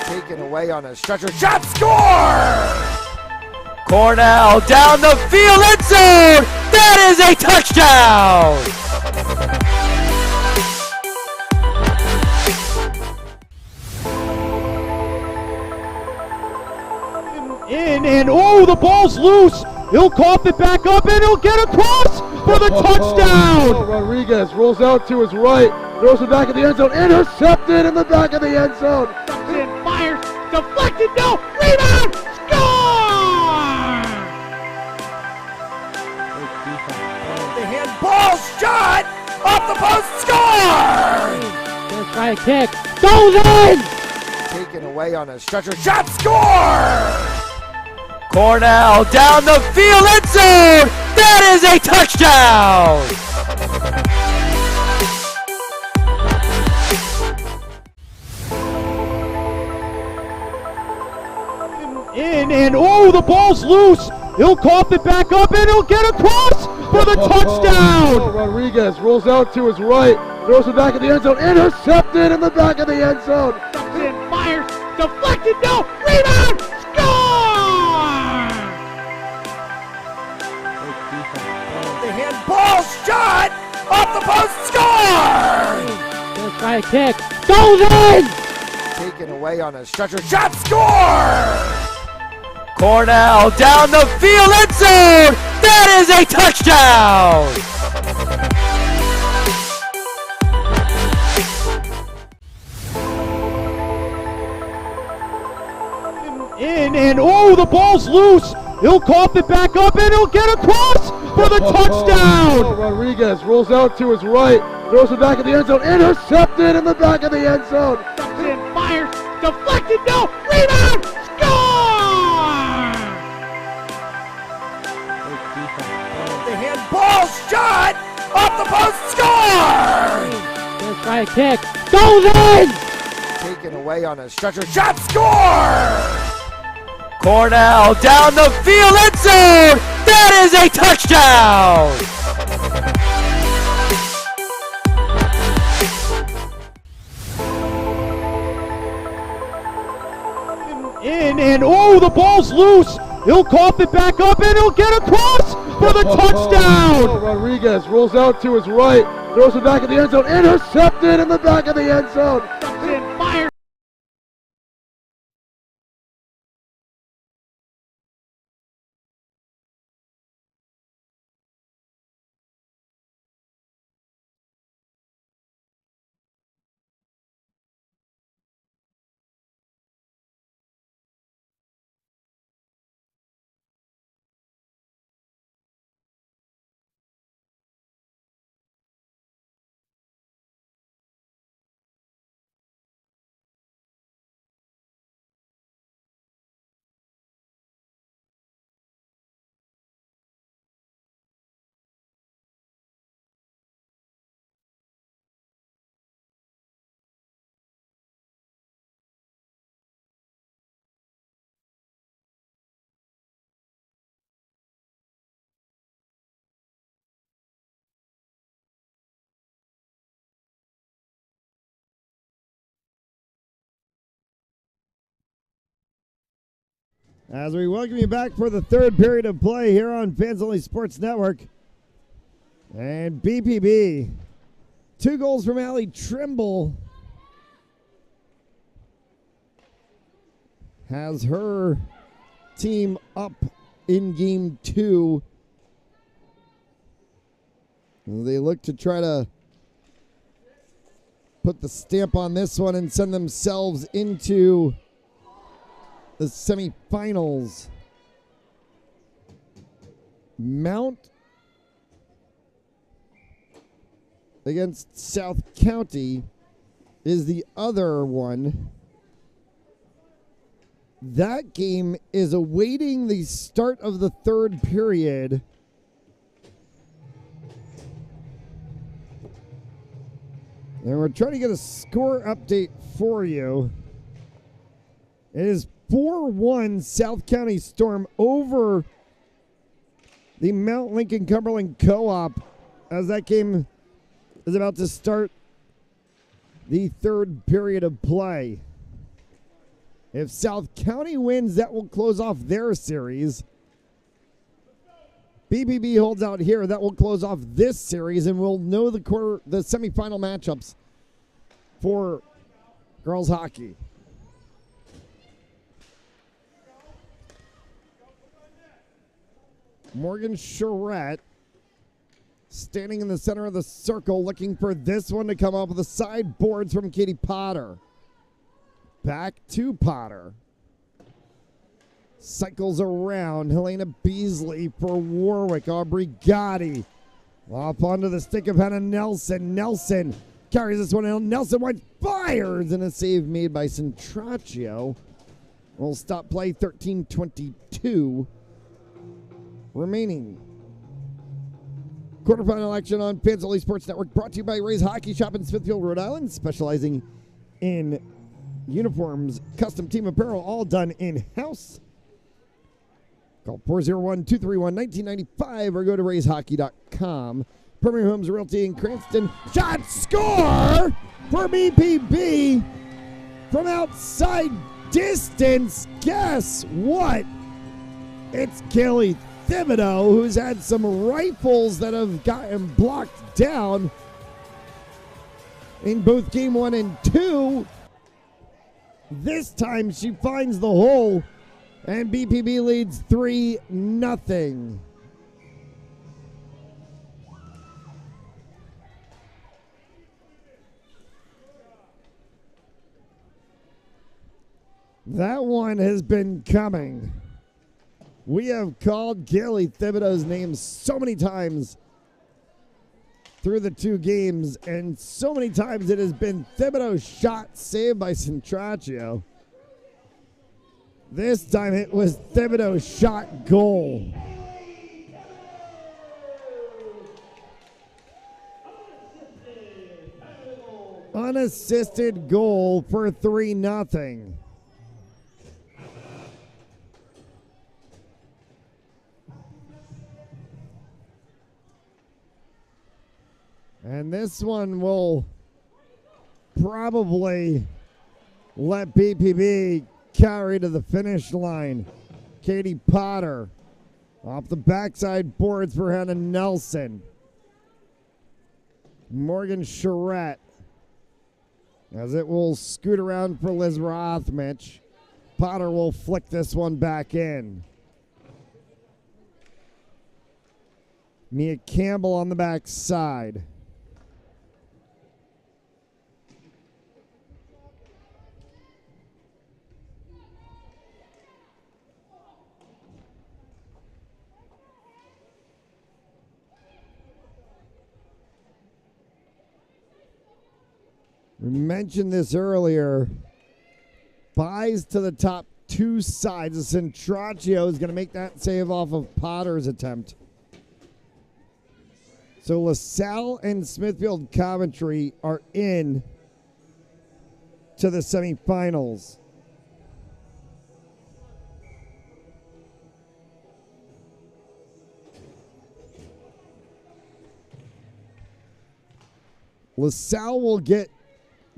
Taken away on a stretcher. Shot score! Cornell down the field, end zone! That is a touchdown! In and oh, the ball's loose. He'll cough it back up and he'll get across for the touchdown. Rodriguez rolls out to his right, throws it back in the end zone, intercepted in the back of the end zone. And fires. Deflected. No. Rebound. Score! The handball shot off the post, score! Gonna try a kick. Goes in! Taken away on a stretcher. Shot score! Cornell down the field, end zone! That is a touchdown! In and oh, the ball's loose. He'll cough it back up and he'll get across for the touchdown. Rodriguez rolls out to his right, throws it back in the end zone, intercepted in the back of the end zone. And fires. Deflected. No. Rebound. Score! The handball shot off the post, score! Gonna try a kick. Goes in! Taken away on a stretcher. Shot score! Cornell down the field, end zone! That is a touchdown! In and oh, the ball's loose. He'll cough it back up and he'll get across for the touchdown. Rodriguez rolls out to his right, throws it back in the end zone, intercepted in the back of the end zone. And fires. Deflected. No. Rebound. Score! The handball shot off the post, score! Gonna try a kick. Goes in! Taken away on a stretcher. Shot score! Cornell down the field, end zone! That is a touchdown! In and oh, the ball's loose. He'll cough it back up and he'll get across for the touchdown. Rodriguez rolls out to his right, throws it back in the end zone, intercepted in the back of the end zone. And fires. As we welcome you back for the third period of play here on Fans Only Sports Network. And BPB, 2 goals from Allie Trimble, has her team up in game 2. They look to try to put the stamp on this one and send themselves into the semifinals. Mount against South County is the other one. That game is awaiting the start of the third period. And we're trying to get a score update for you. It is 4-1 South County Storm over the Mount Lincoln Cumberland Co-op as that game is about to start the third period of play. If South County wins, that will close off their series. BPB holds out here. That will close off this series, and we'll know the semifinal matchups for girls hockey. Morgan Charette standing in the center of the circle, looking for this one to come up with the sideboards from Katie Potter. Back to Potter. Cycles around. Helena Beasley for Warwick. Aubrey Gotti. Off onto the stick of Hannah Nelson. Nelson carries this one in. Nelson White fires, and a save made by Centraccio. We'll stop play. 13:22 remaining. Quarterfinal action on Fans Only Sports Network, brought to you by Ray's Hockey Shop in Smithfield, Rhode Island, specializing in uniforms, custom team apparel, all done in-house. Call 401-231-1995 or go to rayshockey.com. Premier Homes Realty in Cranston. Shot, score for BPB from outside distance. Guess what? It's Kelly Thibodeau, who's had some rifles that have gotten blocked down in both game 1 and 2. This time she finds the hole, and BPB leads 3-0. That one has been coming. We have called Kelly Thibodeau's name so many times through the two games, and so many times it has been Thibodeau's shot saved by Centraccio. This time it was Thibodeau's shot goal. Unassisted goal for 3-0. And this one will probably let BPB carry to the finish line. Katie Potter off the backside boards for Hannah Nelson. Morgan Charette as it will scoot around for Liz Rothmich. Potter will flick this one back in. Mia Campbell on the backside. We mentioned this earlier. Buys to the top two sides. Centraccio is going to make that save off of Potter's attempt. So LaSalle and Smithfield Coventry are in to the semifinals. LaSalle will get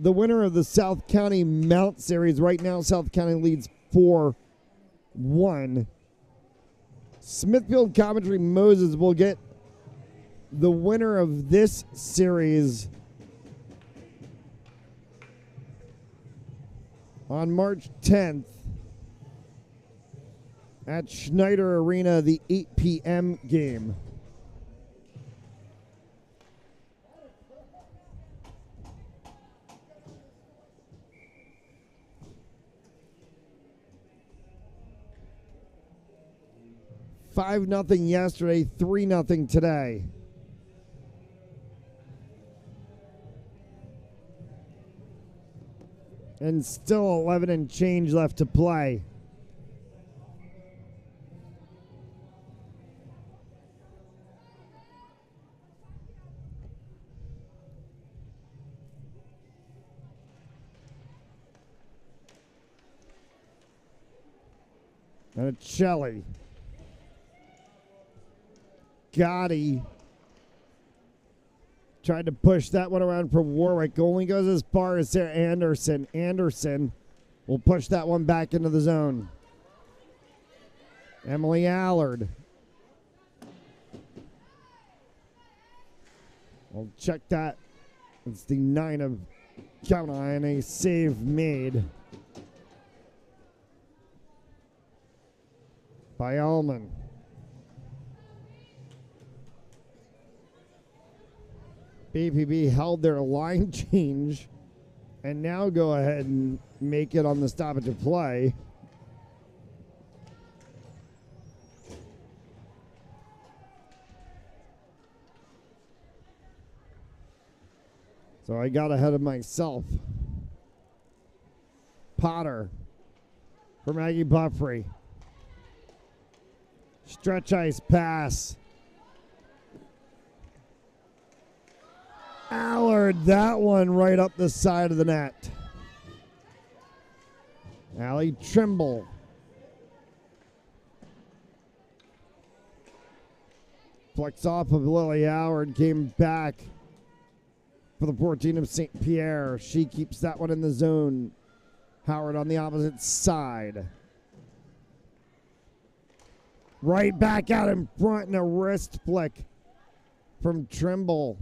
the winner of the South County Mount Series. Right now, South County leads 4-1. Smithfield Coventry Moses will get the winner of this series on March 10th at Schneider Arena, the 8 p.m. game. $5-0 yesterday, 3-0 today. And still 11 and change left to play. And a Shelley. Gotti Tried to push that one around for Warwick. Only goes as far as Sarah Anderson. Anderson will push that one back into the zone. Emily Allard. I'll check that. It's the 9 of count on a save made by Allman. BPB held their line change and now go ahead and make it on the stoppage of play. So I got ahead of myself. Potter for Maggie Buffrey. Stretch ice pass. Allard, that one right up the side of the net. Allie Trimble. Flex off of Lily Howard, came back for the 14 of St. Pierre. She keeps that one in the zone. Howard on the opposite side. Right back out in front and a wrist flick from Trimble.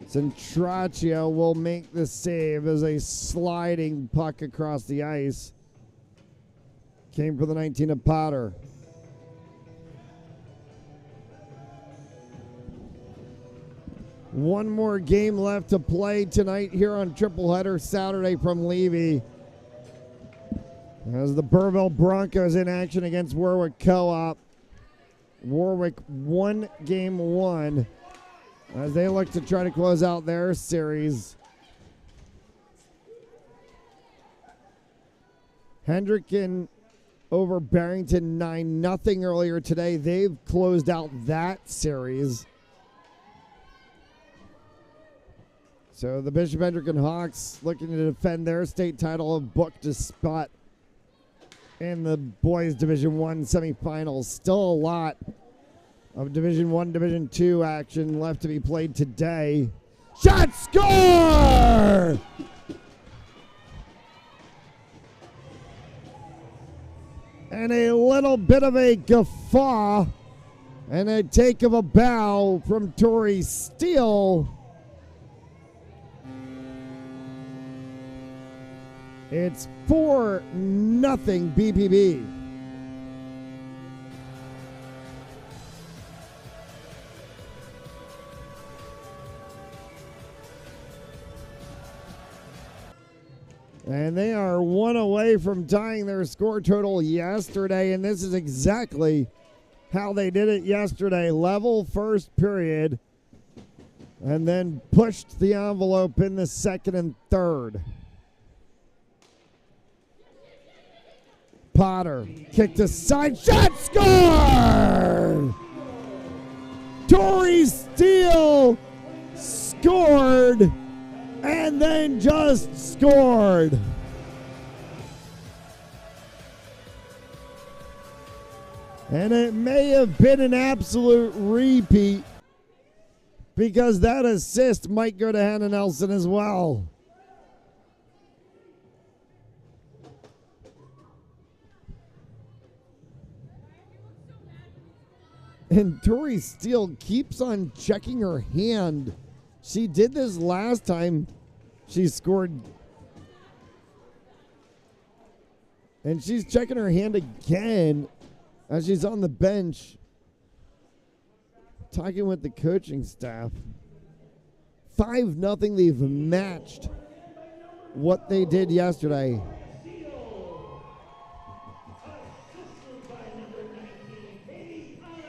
Centraccio will make the save as a sliding puck across the ice. Came for the 19 of Potter. One more game left to play tonight here on Tripleheader Saturday from Levy. As the Burville Broncos in action against Warwick Co-op. Warwick won game 1 as they look to try to close out their series. Hendricken over Barrington 9-0 earlier today. They've closed out that series. So the Bishop Hendricken Hawks looking to defend their state title, have booked a spot in the boys Division I semifinals. Still a lot of Division I, Division II action left to be played today. Shot, score! And a little bit of a guffaw and a take of a bow from Tori Steele. It's 4-0 BPB. And they are one away from tying their score total yesterday, and this is exactly how they did it yesterday. Level first period, and then pushed the envelope in the second and third. Potter kicked aside, shot, score! Tori Steele scored and then just scored. And it may have been an absolute repeat because that assist might go to Hannah Nelson as well. And Tori Steele keeps on checking her hand. She did this last time she scored. And she's checking her hand again as she's on the bench, talking with the coaching staff. 5-0, they've matched what they did yesterday.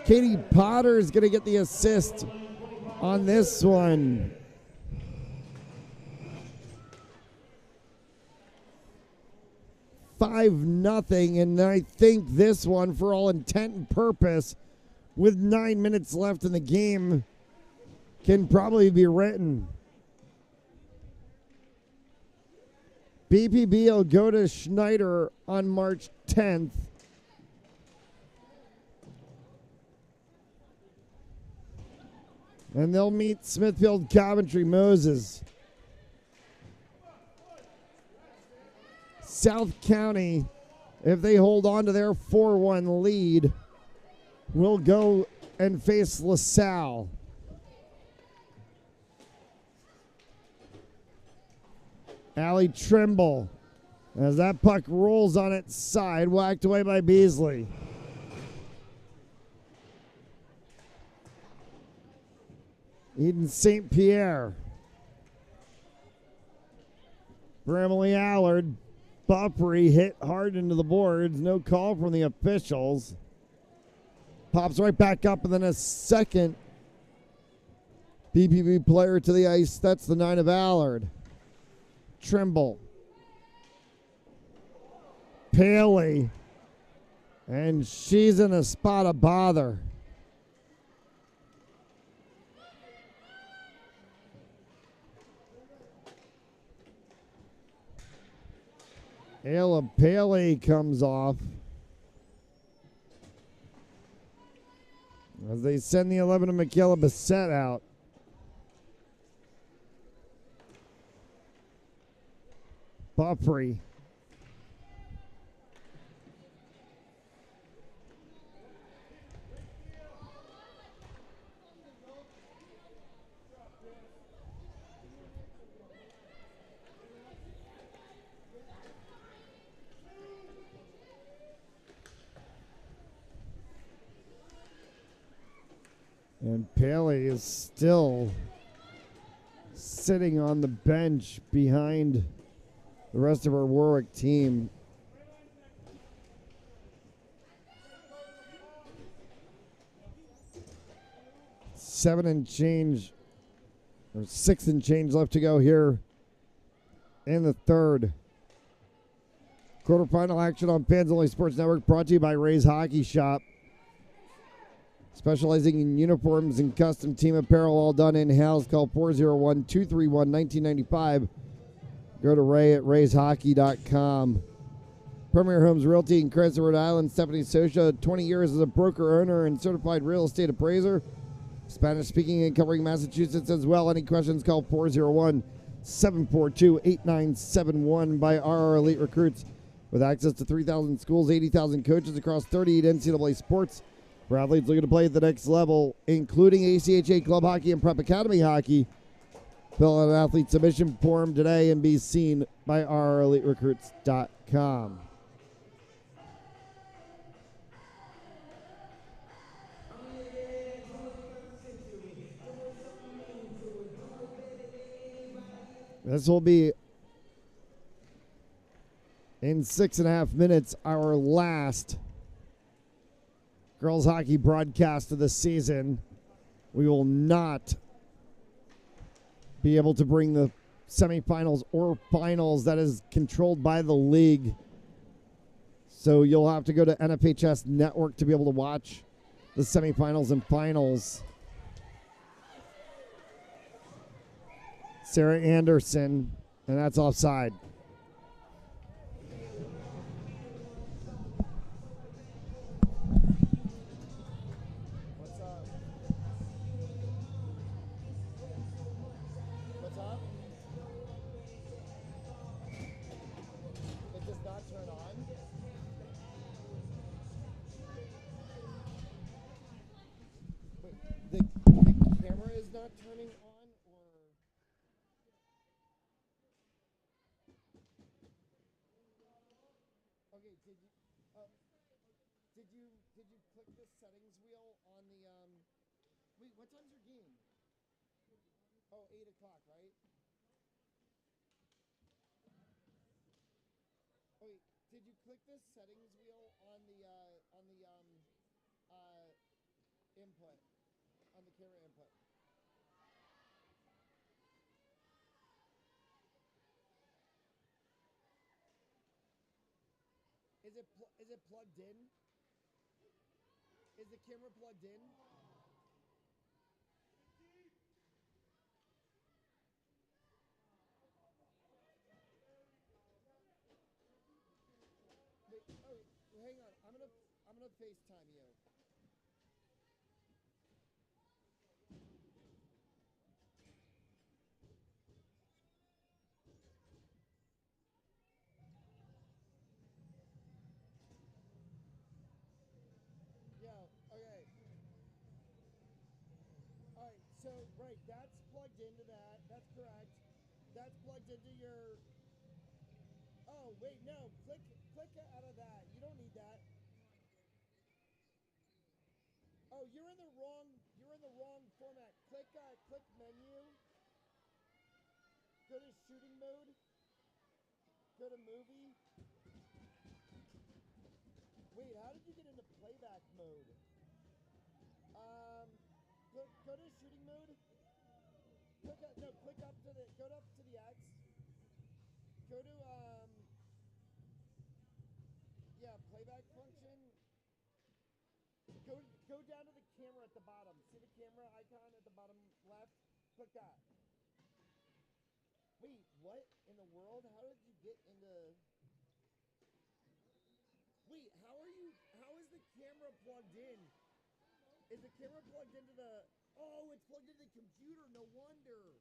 Katie Potter is going to get the assist on this one. $5-0, and I think this one, for all intent and purpose, with 9 minutes left in the game, can probably be written. BPB will go to Schneider on March 10th. And they'll meet Smithfield Coventry Moses. South County, if they hold on to their 4-1 lead, will go and face LaSalle. Allie Trimble, as that puck rolls on its side, whacked away by Beasley. Eden St. Pierre. Bramley Allard. Buffery hit hard into the boards. No call from the officials. Pops right back up, and then a second BPB player to the ice. That's the 9 of Allard. Trimble. Paley. And she's in a spot of bother. Ayla Paley comes off as they send the 11 of Michaela Bissett out. Buffery. And Paley is still sitting on the bench behind the rest of our Warwick team. Six and change left to go here in the third. Quarterfinal action on Fans Only Sports Network, brought to you by Ray's Hockey Shop. Specializing in uniforms and custom team apparel, all done in-house. Call 401-231-1995. Go to Ray at rayshockey.com. Premier Homes Realty in Crescent, Rhode Island. Stephanie Socha, 20 years as a broker, owner, and certified real estate appraiser. Spanish speaking and covering Massachusetts as well. Any questions, call 401-742-8971 by RR Elite Recruits. With access to 3,000 schools, 80,000 coaches across 38 NCAA sports. For athletes looking to play at the next level, including ACHA club hockey and prep academy hockey. Fill out an athlete submission form today and be seen by RREliteRecruits.com. This will be, in 6.5 minutes, our last girls hockey broadcast of the season. We will not be able to bring the semifinals or finals. That is controlled by the league. So you'll have to go to NFHS Network to be able to watch the semifinals and finals. Sarah Anderson, and that's offside. Did you click the settings wheel on the wait, what time's your game? Oh, 8 o'clock, right? Oh, wait, did you click the settings wheel on the input, on the camera input? Is it plugged in? Is the camera plugged in? Wait, oh, hang on. I'm gonna FaceTime you. Right, that's plugged into that. That's correct. That's plugged into your... Oh, wait, no. Click out of that. You don't need that. Oh, you're in the wrong format. Click menu. Go to shooting mode. Go to movie. Wait, how did you get into playback mode? Go to shooting mode. Go up to the X. Go to playback function. Go down to the camera at the bottom. See the camera icon at the bottom left? Click that. Wait, what in the world? How did you get into... Wait, how is the camera plugged in? Is the camera plugged into the... Oh, it's plugged into the computer, no wonder.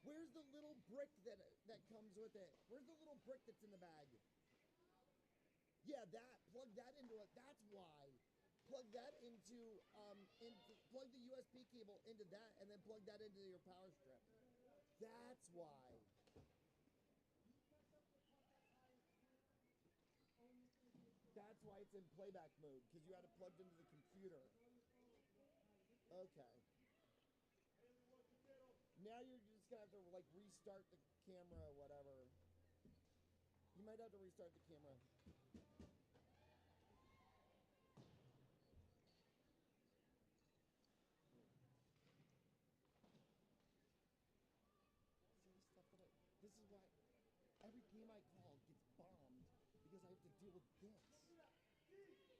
Where's the little brick that comes with it? Where's the little brick that's in the bag? Yeah, plug that into it, that's why. Plug that into, plug the USB cable into that and then plug that into your power strip. That's why. That's why it's in playback mode, because you had it plugged into the computer. Okay. Now you're just going to have to, like, restart the camera or whatever. You might have to restart the camera. This is why every game I call gets bombed, because I have to deal with this.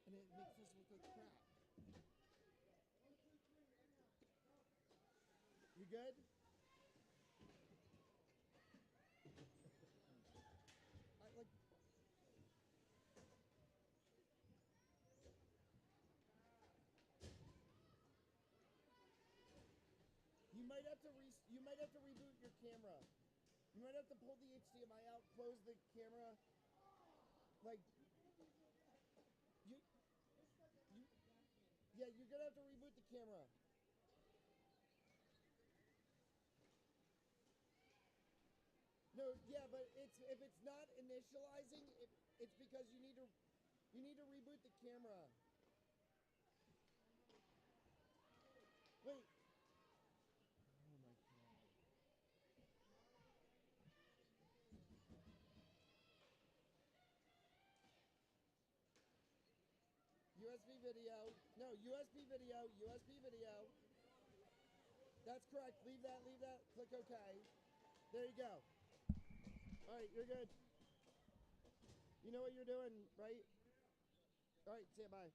And it makes us look like crap. You good? You might have to reboot your camera. You might have to pull the HDMI out, close the camera. Like, yeah, you're gonna have to reboot the camera. No, yeah, but if it's not initializing, it's because you need to reboot the camera. Wait. Oh my God. USB video. No, USB video. USB video. That's correct. Leave that. Click OK. There you go. All right, you're good. You know what you're doing, right? All right, say bye.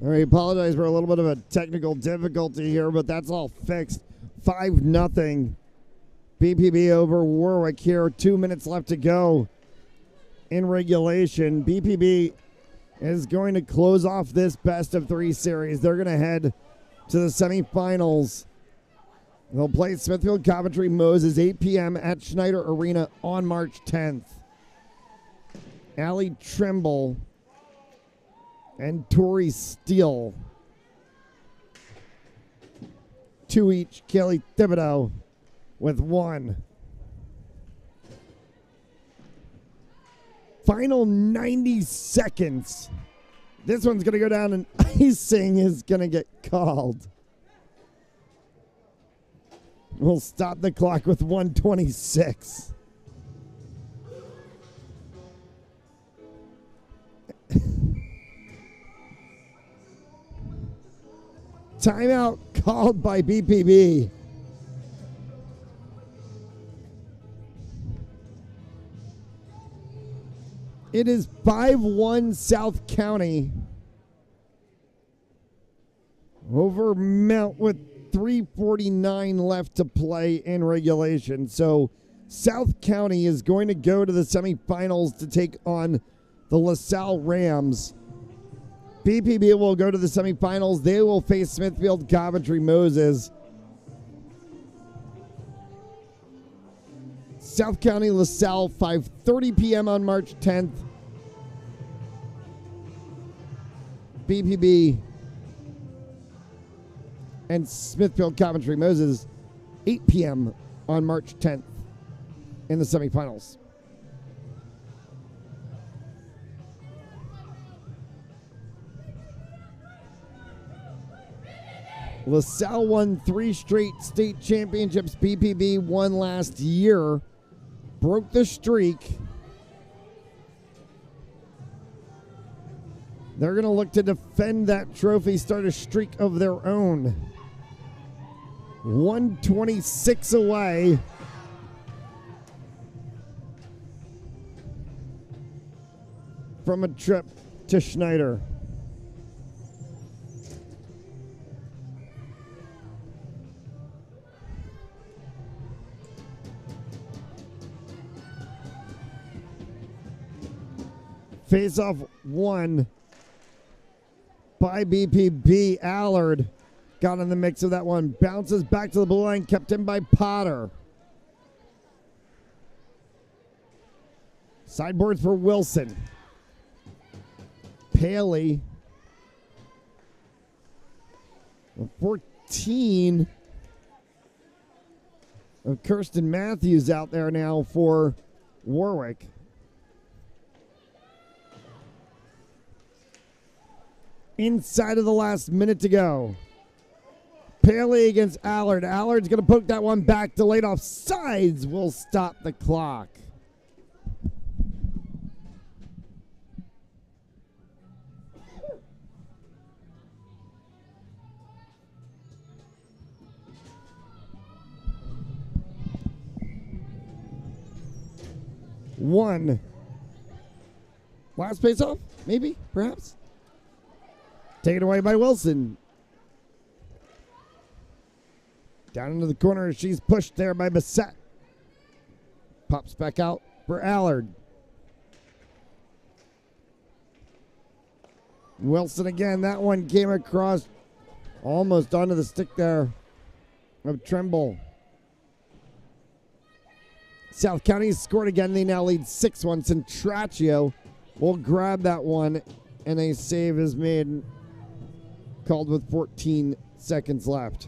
All right, apologize for a little bit of a technical difficulty here, but that's all fixed. 5-0. BPB over Warwick here. 2 minutes left to go in regulation. BPB is going to close off this best-of-3 series. They're going to head to the semifinals. They'll play Smithfield Coventry Moses 8 p.m. at Schneider Arena on March 10th. Allie Trimble and Tori Steele. 2 each. Kelly Thibodeau with 1. Final 90 seconds. This one's going to go down and icing is going to get called. We'll stop the clock with 1:26. Timeout called by BPB. It is 5-1 South County over Mount with 3:49 left to play in regulation. So South County is going to go to the semifinals to take on the LaSalle Rams. BPB will go to the semifinals. They will face Smithfield Coventry Moses. South County LaSalle, 5:30 p.m. on March 10th. BPB and Smithfield Coventry Moses, 8 p.m. on March 10th in the semifinals. LaSalle won 3 straight state championships. BPB won last year, broke the streak. They're going to look to defend that trophy, start a streak of their own. 126 away. From a trip to Schneider. Face-off won by BPB. Allard got in the mix of that one. Bounces back to the blue line, kept in by Potter. Sideboards for Wilson. Paley. 14 of Kirsten Matthews out there now for Warwick. Inside of the last minute to go. Paley against Allard. Allard's going to poke that one back. Delayed off sides will stop the clock. One. Last face off, maybe, perhaps. Taken away by Wilson. Down into the corner. She's pushed there by Bissett. Pops back out for Allard. Wilson again. That one came across almost onto the stick there of Trimble. South County scored again. They now lead 6-1. Centraccio will grab that one, and a save is made. Called with 14 seconds left.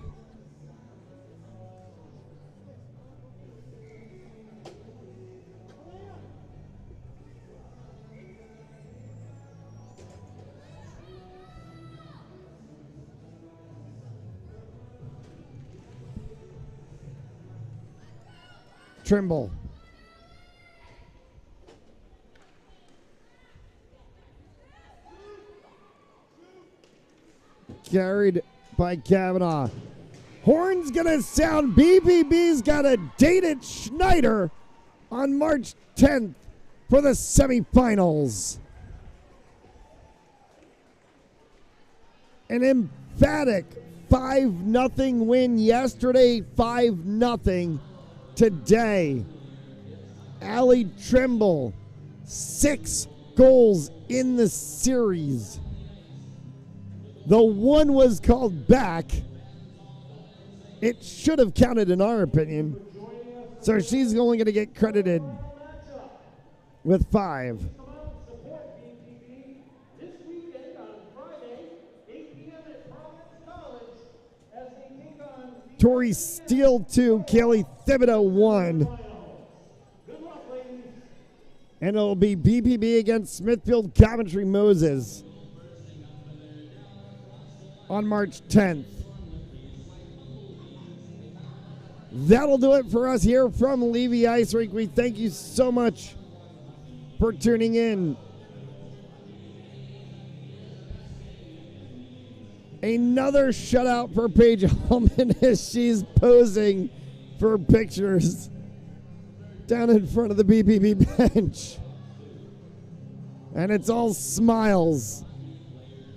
Trimble. Carried by Kavanaugh. Horn's gonna sound. BPB's got a date at Schneider on March 10th for the semifinals. An emphatic 5-0 win yesterday, 5-0 today. Allie Trimble, 6 goals in the series. The one was called back. It should have counted in our opinion. So she's only going to get credited with 5. Tori Steele 2, Kaylee Thibodeau 1. And it'll be BPB against Smithfield Coventry Moses on March 10th. That'll do it for us here from Levy Ice Rink. We thank you so much for tuning in. Another shutout for Paige Hallman as she's posing for pictures down in front of the BPB bench. And it's all smiles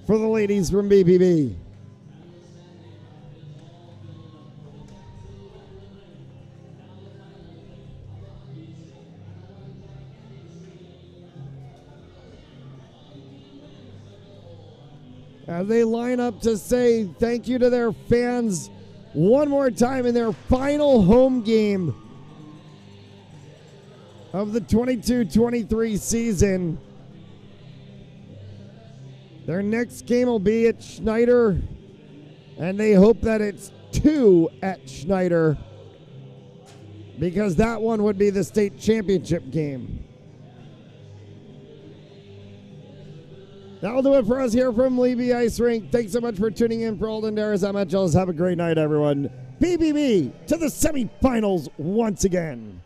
for the ladies from BPB. As they line up to say thank you to their fans one more time in their final home game of the 22-23 season. Their next game will be at Schneider, and they hope that it's 2 at Schneider, because that one would be the state championship game. That'll do it for us here from Levy Ice Rink. Thanks so much for tuning in. For Alden Darris, I'm Matt Gillis. Have a great night, everyone. BPB to the semifinals once again.